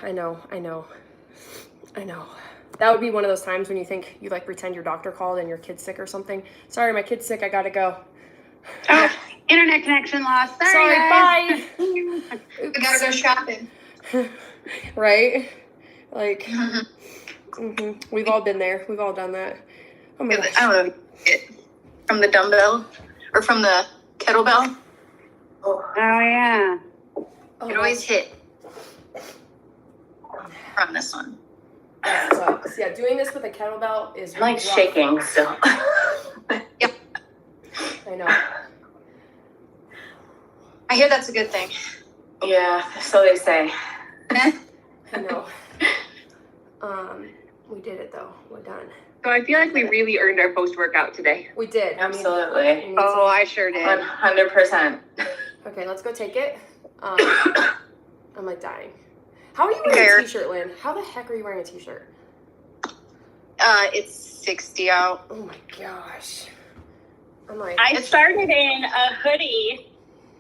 That would be one of those times when you think you like pretend your doctor called and your kid's sick or something. Sorry, my kid's sick. I gotta go. Oh, internet connection lost. Sorry, guys. bye. We gotta go shopping. Right? Like, mhm. We've all been there. We've all done that. Oh my gosh. I don't know. From the dumbbell or from the kettlebell. Oh, yeah. It always hit. From this one. That sucks. Yeah, doing this with a kettlebell is I'm like rough. shaking still. Yep. I know. I hear that's a good thing. Yeah, so they say. I know. We did it though. We're done. So I feel like we really earned our post-workout today. We did. Absolutely. We need Oh, some- I sure did. 100%. Okay, let's go take it. I'm like dying. How are you wearing Fair. a t-shirt, Lynn? How the heck are you wearing a t-shirt? It's 60 out. Oh my gosh. I'm like, I started in a hoodie,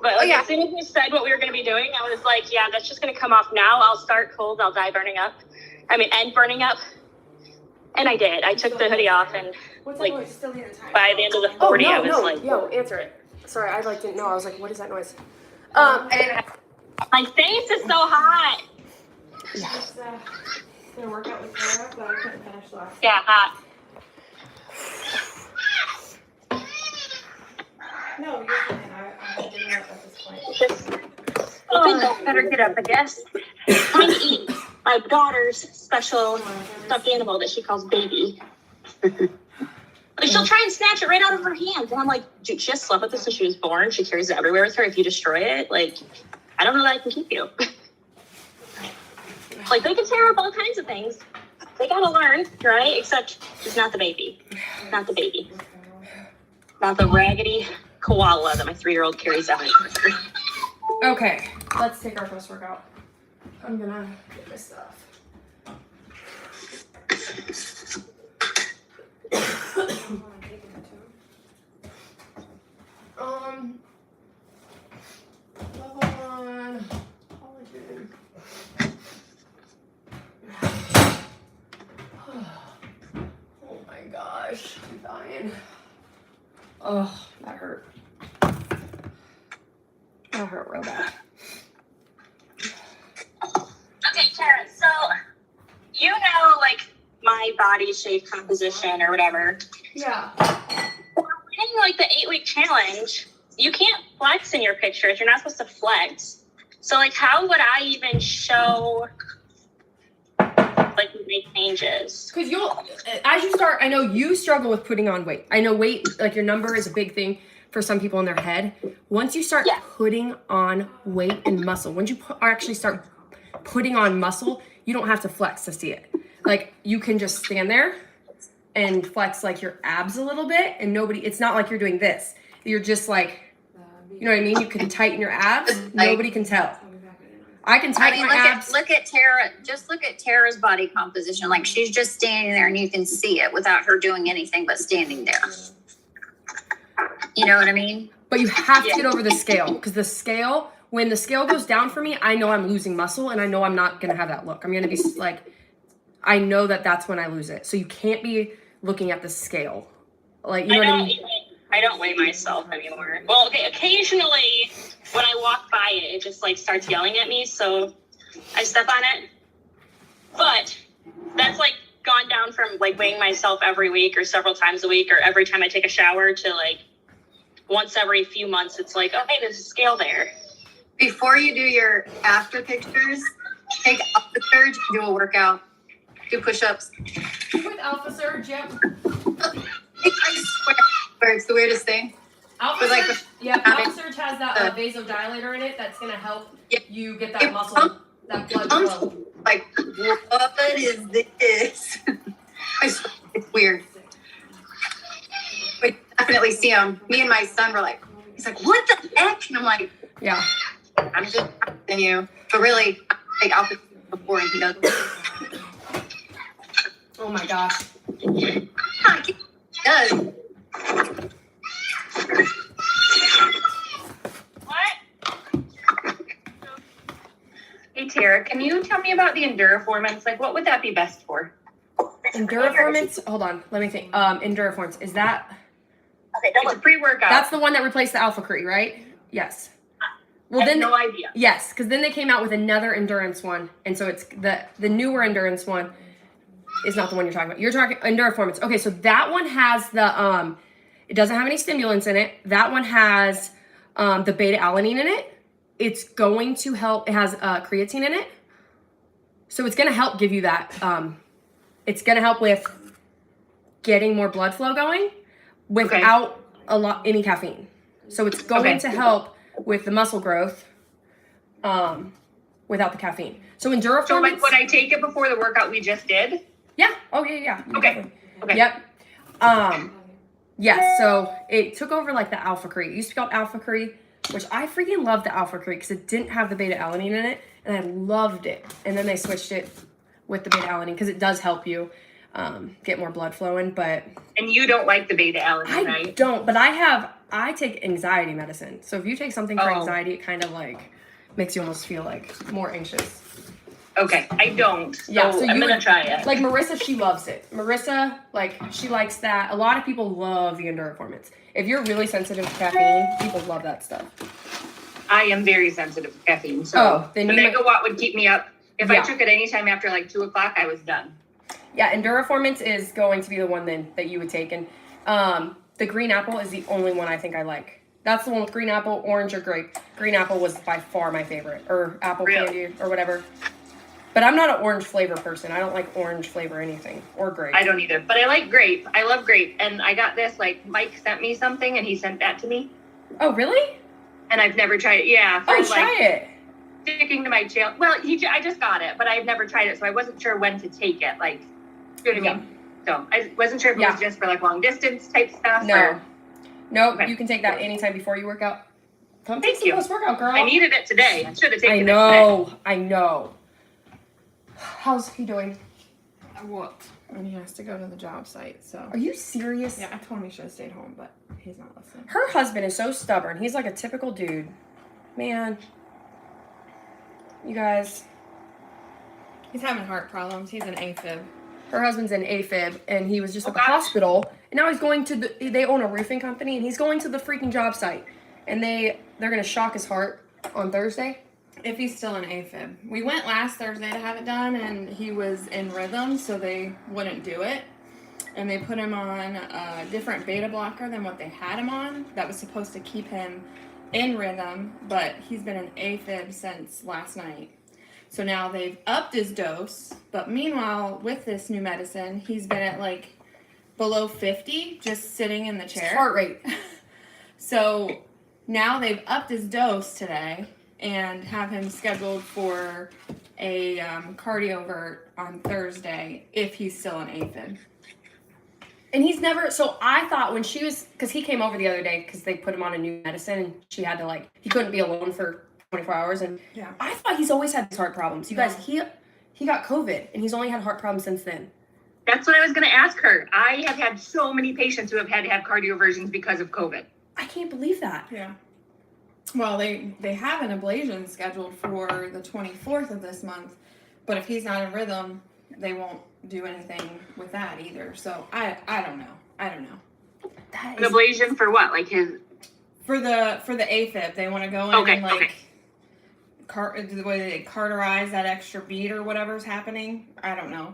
but like, yeah. as soon as you said what we were going to be doing, I was like, yeah, that's just going to come off now. I'll start cold, I'll die burning up. And burning up. And I did. I took the hoodie off, and what's like, that noise? Still the entire by the end of the 40, I was like, Yo, answer it. Sorry, I like didn't know. I was like, what is that noise? I didn't have my face is so hot. Just did a workout with Sarah, but I couldn't finish the last. Yeah, hot. No, you're fine. I'm doing it at this point. Oh, better get up, I guess. Trying to eat my daughter's special stuffed animal that she calls Baby. But she'll try and snatch it right out of her hand. And I'm like, dude, she has slept with this since she was born. She carries it everywhere with her. If you destroy it, like, I don't know that I can keep you. Like, they can tear up all kinds of things. They gotta learn, right? Except it's not the baby. Not the baby. Not the raggedy koala that my 3-year-old carries out. Okay, let's take our first workout. I'm gonna get my stuff. Level 1. Collagen. Oh my gosh, I'm dying. Oh, that hurt. That hurt real bad. Okay, Karen, so you know, like, my body shape composition or whatever. Yeah. Winning, like, the 8-week challenge, you can't flex in your pictures. You're not supposed to flex. So, like, how would I even show, like, make changes? Because you'll, as you start, I know you struggle with putting on weight. I know weight, like your number is a big thing for some people in their head. Once you start putting on weight and muscle, once you actually start putting on muscle, you don't have to flex to see it. like you can just stand there and flex like your abs a little bit, and it's not like you're doing this. You're just like, you know what I mean? You can tighten your abs. Nobody can tell. I can tighten my abs. Look at Tara. Just look at Tara's body composition. Like she's just standing there, and you can see it without her doing anything but standing there. You know what I mean? But you have to get over the scale, because the scale, when the scale goes down for me, I know I'm losing muscle, and I know I'm not going to have that look. I'm going to be like, I know that's when I lose it. So you can't be looking at the scale. Like, you know what I mean? I don't weigh myself anymore. Well, okay, occasionally when I walk by it, it just like starts yelling at me, so I step on it. But that's like gone down from like weighing myself every week or several times a week or every time I take a shower to like once every few months. It's like, oh, hey, there's a scale there. Before you do your after pictures, take Alpha Surge, do a workout, do push-ups. With Alpha Surge, yep. I swear, it's the weirdest thing. Alpha Surge, Alpha Surge has that vasodilator in it that's going to help you get that muscle, that blood flow. Like, what is this? I swear, it's weird. We definitely see him. Me and my son were like, he's like, what the heck? And I'm like, yeah, I'm just than you. But really, I take Alpha Surge before and he does. Oh my gosh. He does. Hey Tara, can you tell me about the Enduriformance? Like, what would that be best for? Enduriformance? Hold on, let me think. Enduriformance, is that? Okay, it's a pre-workout. That's the one that replaced the Alpha Crete, right? Yes. Well, I have no idea. Yes, because then they came out with another endurance one, and so it's the newer endurance one is not the one you're talking about. You're talking Enduriformance. Okay, so that one has the it doesn't have any stimulants in it. That one has the beta alanine in it. It's going to help. It has creatine in it, so it's going to help give you that. It's going to help with getting more blood flow going without any caffeine. So it's going to help with the muscle growth without the caffeine. So Enduriformance. So like, would I take it before the workout we just did? Yeah. Oh yeah. Okay. Yep. Yes. So it took over like the Alpha Crete. It used to be called Alpha Crete, which I freaking loved the Alpha Crete because it didn't have the beta alanine in it, and I loved it. And then they switched it with the beta alanine because it does help you get more blood flowing. But and you don't like the beta alanine, right? I don't. But I take anxiety medicine. So if you take something for anxiety, it kind of like makes you almost feel like more anxious. Okay, I don't. So, So I'm gonna try it. Like Marissa, she loves it. Marissa, like, she likes that. A lot of people love the Enduriformance. If you're really sensitive to caffeine, people love that stuff. I am very sensitive to caffeine, so then the megawatt would keep me up. If I took it anytime after like 2 o'clock, I was done. Yeah, Enduriformance is going to be the one then that you would take. And the green apple is the only one I think I like. That's the one with green apple, orange, or grape. Green apple was by far my favorite, or apple candy, or whatever. But I'm not an orange flavor person. I don't like orange flavor anything, or grape. I don't either, but I like grape. I love grape. And I got this, like, Mike sent me something, and he sent that to me. Oh, really? And I've never tried it. Yeah. So try it. Sticking to my tail. Well, I just got it, but I've never tried it, so I wasn't sure when to take it. Like, you know what I mean? So I wasn't sure if it was just for, like, long distance type stuff. No, you can take that anytime before you work out. Come take some post-workout, girl. I needed it today. I should have taken it today. I know. How's he doing? What? And he has to go to the job site, so. Are you serious? Yeah, I told him he should have stayed home, but he's not listening. Her husband is so stubborn. He's like a typical dude. Man. You guys. He's having heart problems. He's an AFib. Her husband's an AFib, and he was just at the hospital. And now he's going to they own a roofing company, and he's going to the freaking job site. And they're going to shock his heart on Thursday. If he's still in AFib. We went last Thursday to have it done, and he was in rhythm, so they wouldn't do it. And they put him on a different beta blocker than what they had him on. That was supposed to keep him in rhythm, but he's been in AFib since last night. So now they've upped his dose, but meanwhile, with this new medicine, he's been at like below 50, just sitting in the chair. Heart rate. So now they've upped his dose today and have him scheduled for a cardiovert on Thursday if he's still in AFib. And he's never, so I thought when she was, because he came over the other day because they put him on a new medicine and she had to like, he couldn't be alone for 24 hours. And Yeah. I thought he's always had these heart problems. You guys, he got COVID and he's only had heart problems since then. That's what I was going to ask her. I have had so many patients who have had to have cardioversions because of COVID. I can't believe that. Yeah. Well, they have an ablation scheduled for the 24th of this month, but if he's not in rhythm, they won't do anything with that either. So I don't know. That An is, ablation for what? Like his. For the AFib, they want to go in Okay, and like okay. the way they carterize that extra beat or whatever's happening. I don't know.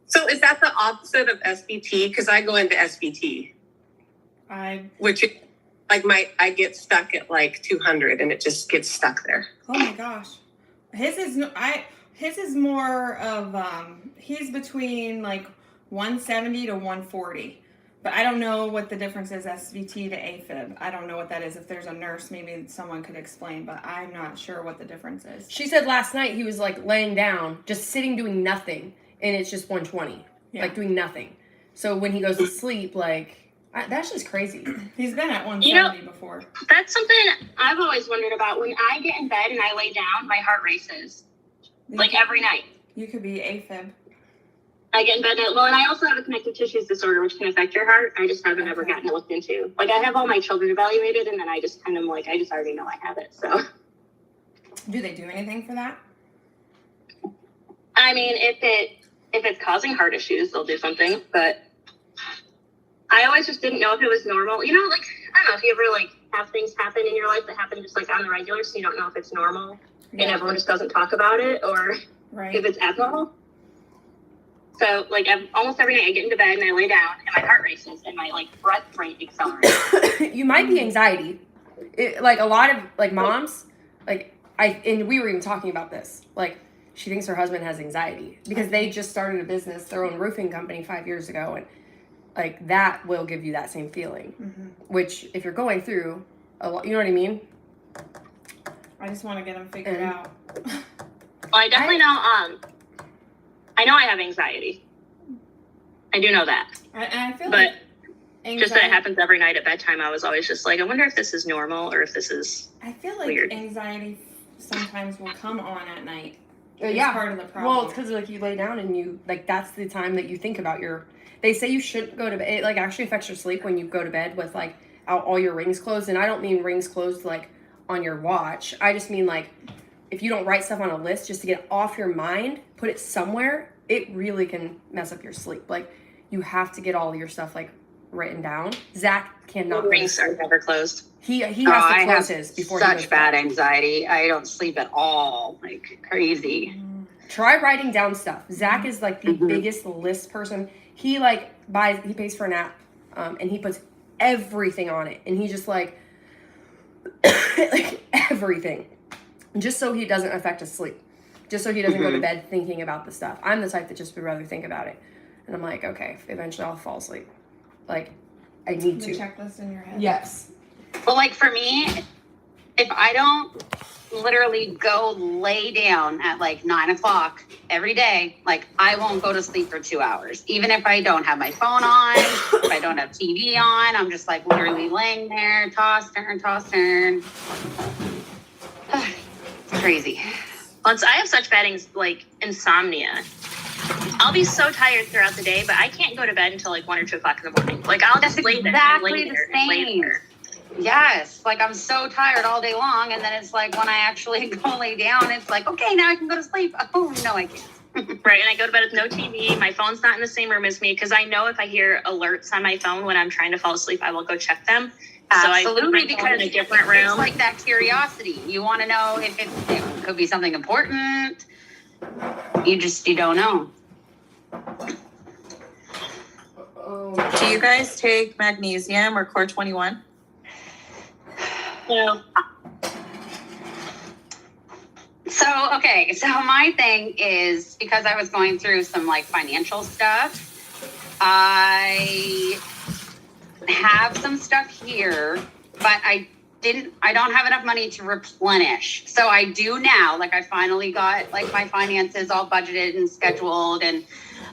So is that the opposite of SBT? Because I go into SBT, which is like I get stuck at like 200 and it just gets stuck there. Oh my gosh, his is more of he's between like 170 to 140. But I don't know what the difference is, SVT to AFib. I don't know what that is. If there's a nurse, maybe someone could explain, but I'm not sure what the difference is. she said last night he was like laying down, just sitting doing nothing. And it's just 120, like doing nothing. So when he goes to sleep, like, that's just crazy. He's been at 170 before. That's something I've always wondered about. When I get in bed and I lay down, my heart races. Like every night. You could be AFib. I get in bed, and I also have a connective tissues disorder, which can affect your heart. I just haven't ever gotten it looked into. Like, I have all my children evaluated, and then I just kind of like, I just already know I have it, so. Do they do anything for that? I mean, if it's causing heart issues, they'll do something, but I always just didn't know if it was normal. You know, like, I don't know if you ever, like, have things happen in your life that happen just, like, on the regular, so you don't know if it's normal, and everyone just doesn't talk about it, or if it's abnormal. So, like, almost every night I get into bed and I lay down and my heart races and my, like, breath rate accelerates. You might be anxiety. Like, a lot of, like, moms, like, and we were even talking about this. Like, she thinks her husband has anxiety because they just started a business, their own roofing company 5 years ago. And, like, that will give you that same feeling. Mm-hmm. Which, if you're going through a lot, you know what I mean? I just want to get them figured out. Well, I definitely know, I know I have anxiety. I do know that. I feel but like just that it happens every night at bedtime, I was always just like, I wonder if this is normal or if this is I feel like weird. Anxiety sometimes will come on at night. Yeah. It's part of the problem. Well, it's because, like, you lay down and you, like, that's the time that you think about they say you shouldn't go to bed. It, like, actually affects your sleep when you go to bed with, like, all your rings closed. And I don't mean rings closed, like, on your watch. I just mean, like, if you don't write stuff on a list just to get it off your mind, put it somewhere, it really can mess up your sleep. Like, you have to get all your stuff, like, written down. Zach cannot. Rings are never closed. He has to close his before he goes such bad anxiety. I don't sleep at all. Like crazy. Try writing down stuff. Zach is like the biggest list person. He like he pays for an app, and he puts everything on it, and he just like like everything, just so he doesn't affect his sleep, just so he doesn't go to bed thinking about the stuff. I'm the type that just would rather think about it, and I'm like, okay, eventually I'll fall asleep. Like, I need the to. checklist in your head. Yes. Well, like for me, if I don't literally go lay down at like 9 o'clock every day, like I won't go to sleep for 2 hours. Even if I don't have my phone on, if I don't have TV on, I'm just like literally laying there, toss, turn. It's crazy. Once I have such bad like insomnia, I'll be so tired throughout the day, but I can't go to bed until like 1 or 2 o'clock in the morning. Like I'll just lay there and lay there and lay there. Yes, like I'm so tired all day long, and then it's like when I actually go lay down, it's like, okay, now I can go to sleep. Oh, no, I can't. Right, and I go to bed with no TV. My phone's not in the same room as me because I know if I hear alerts on my phone when I'm trying to fall asleep, I will go check them. Absolutely, so because in a different room. It's like that curiosity. You want to know if it could be something important. You don't know. Do you guys take magnesium or Core 21? No. So my thing is, because I was going through some like financial stuff, I have some stuff here, but I don't have enough money to replenish. So I do now. Like I finally got like my finances all budgeted and scheduled and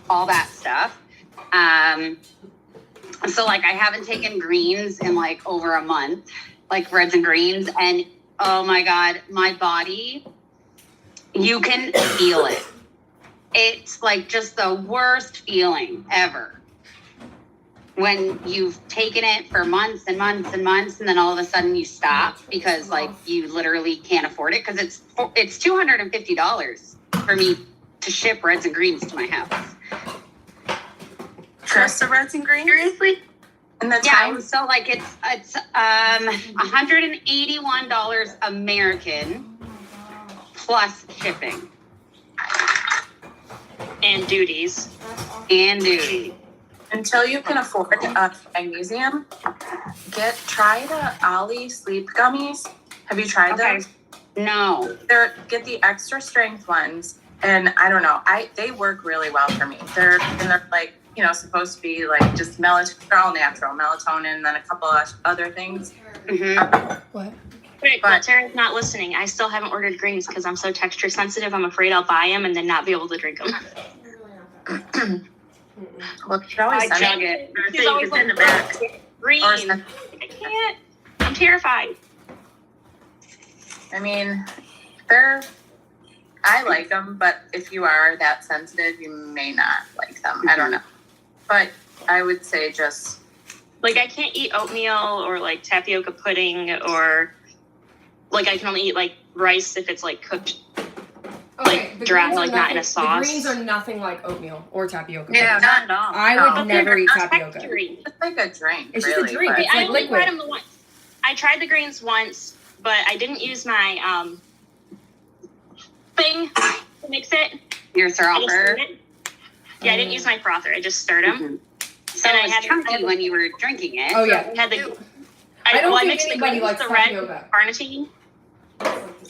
all that stuff. So like I haven't taken greens in like over a month, like reds and greens, and oh my God, my body, you can feel it. It's like just the worst feeling ever. When you've taken it for months and months and months, and then all of a sudden you stop because like you literally can't afford it, because it's $250 for me to ship reds and greens to my house. Just the reds and greens? Seriously? And the Yeah, time? so like it's $181 American plus shipping And duties. and duty. Until you can afford magnesium, try the Ollie sleep gummies. Have you tried Okay. those? No. Get the extra strength ones, and I don't know, they work really well for me. They're like, you know, supposed to be like just melatonin. They're all natural, melatonin, and then a couple of other things. What? Wait, but Tara's not listening. I still haven't ordered greens because I'm so texture sensitive. I'm afraid I'll buy them and then not be able to drink them. Well, you should always I send chug it. it. She's always in the back. Green. Or I can't. I'm terrified. I mean, I like them, but if you are that sensitive, you may not like them. I don't know. But I would say just... Like, I can't eat oatmeal or, like, tapioca pudding or, like, I can only eat, like, rice if it's, like, cooked, like, the dry, greens are like, not in a nothing- sauce. The greens are nothing like oatmeal or tapioca. Yeah, not at all. I No. would never eat It's tapioca. textury. It's like a drink, It's really. just a drink. but- It's I like only liquid. tried them once. I tried the greens once, but I didn't use my thing to mix it. Your I just stirred frother. it. Yeah, I didn't use my frother. I just stirred them. So And I it was had- chunky when you were drinking it. Oh yeah. I had the. I don't I think mixed the anybody greens, likes the red tapioca. carnitine,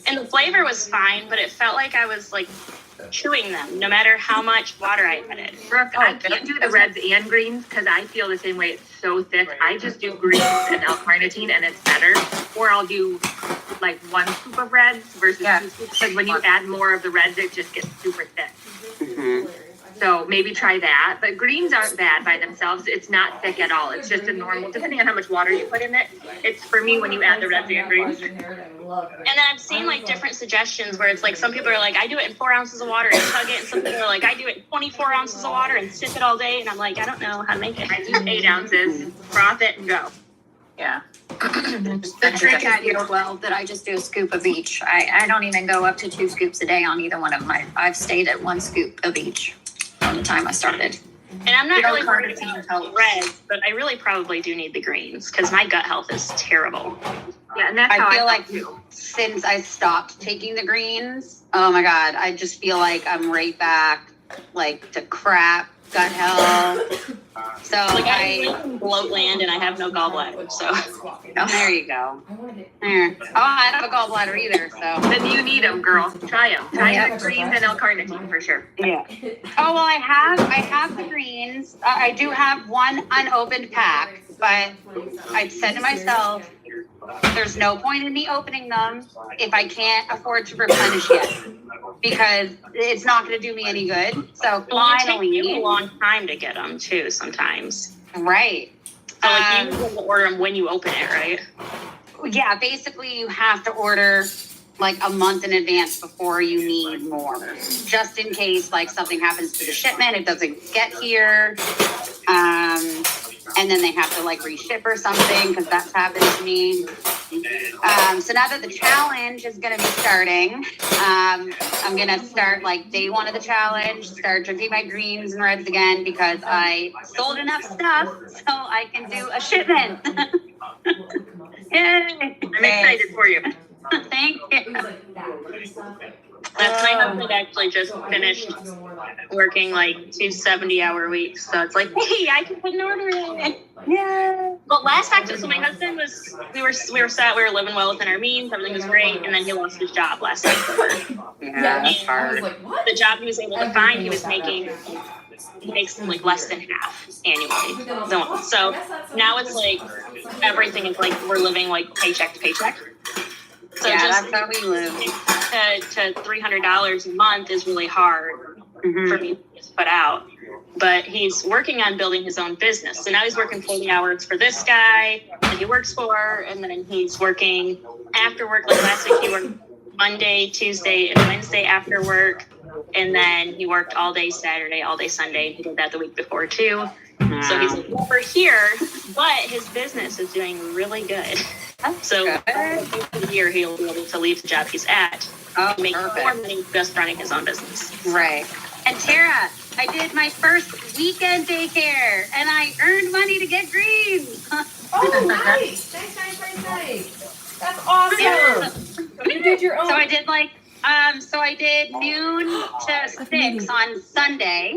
and the flavor was fine, but it felt like I was like chewing them, no matter how much water I added. Brooke, I can't do the reds and greens because I feel the same way. It's so thick. I just do greens and L-carnitine and it's better. Or I'll do like 1 scoop of reds versus 2 scoops. Because when you add more of the reds, it just gets super thick. So maybe try that. But greens aren't bad by themselves. It's not thick at all. It's just a normal, depending on how much water you put in it. It's for me when you add the reds and greens. And then I've seen like different suggestions where it's like some people are like, I do it in 4 ounces of water and chug it, and some people are like, I do it in 24 ounces of water and sip it all day, and I'm like, I don't know how to make it. I do 8 ounces, froth it and go. Yeah. The trick I do as well, that I just do a scoop of each. I don't even go up to 2 scoops a day on either one of them. I've stayed at 1 scoop of each from the time I started. And I'm not You know, really worried carnitine about helps. reds, but I really probably do need the greens because my gut health is terrible. Yeah, and that's how I feel I like too. since I stopped taking the greens, oh my God, I just feel like I'm right back like to crap gut health. So Like I live in bloatland and I have no gallbladder, so. oh, there you go. There. Oh, I don't have a gallbladder either, so. Then you need them, girl. Try them. Try the greens and L-carnitine for sure. Yeah. Oh, well, I have the greens. I do have 1 unopened pack, but I said to myself, there's no point in me opening them if I can't afford to replenish yet, because it's not going to do me any good. So Well, it takes you a finally, long time to get them too sometimes. right. So like you need to order them when you open it, right? Yeah, basically you have to order like a month in advance before you need more, just in case like something happens to the shipment, it doesn't get here, and then they have to like reship or something, because that's happened to me. So now that the challenge is going to be starting, I'm going to start like day 1 of the challenge, start drinking my greens and reds again, because I sold enough stuff so I can do a shipment. Yay! I'm excited for you. Thank you. That's my husband actually just finished working like 2 70-hour weeks. So it's like, hey, I can put an order in. Yeah. But last October, so my husband was, we were set, we were living well within our means, everything was great, and then he lost his job last October. Yeah, that's hard. The job he was able to find, he makes like less than half annually. So now it's like everything is like we're living like paycheck to paycheck. So Yeah, just that's how we live. to $300 a month is really hard for me to put out. But he's working on building his own business. So now he's working 40 hours for this guy that he works for, and then he's working after work. Like last week, he worked Monday, Tuesday, and Wednesday after work. And then he worked all day Saturday, all day Sunday. He did that the week before too. So he's over here, but his business is doing really good. So the year he'll be able to leave the job he's at, make more money just running his own business. Right. And Tara, I did my first weekend daycare, and I earned money to get greens. Oh, nice! Nice. That's awesome. Yeah. You did your own. So I did noon to 6 on Sunday.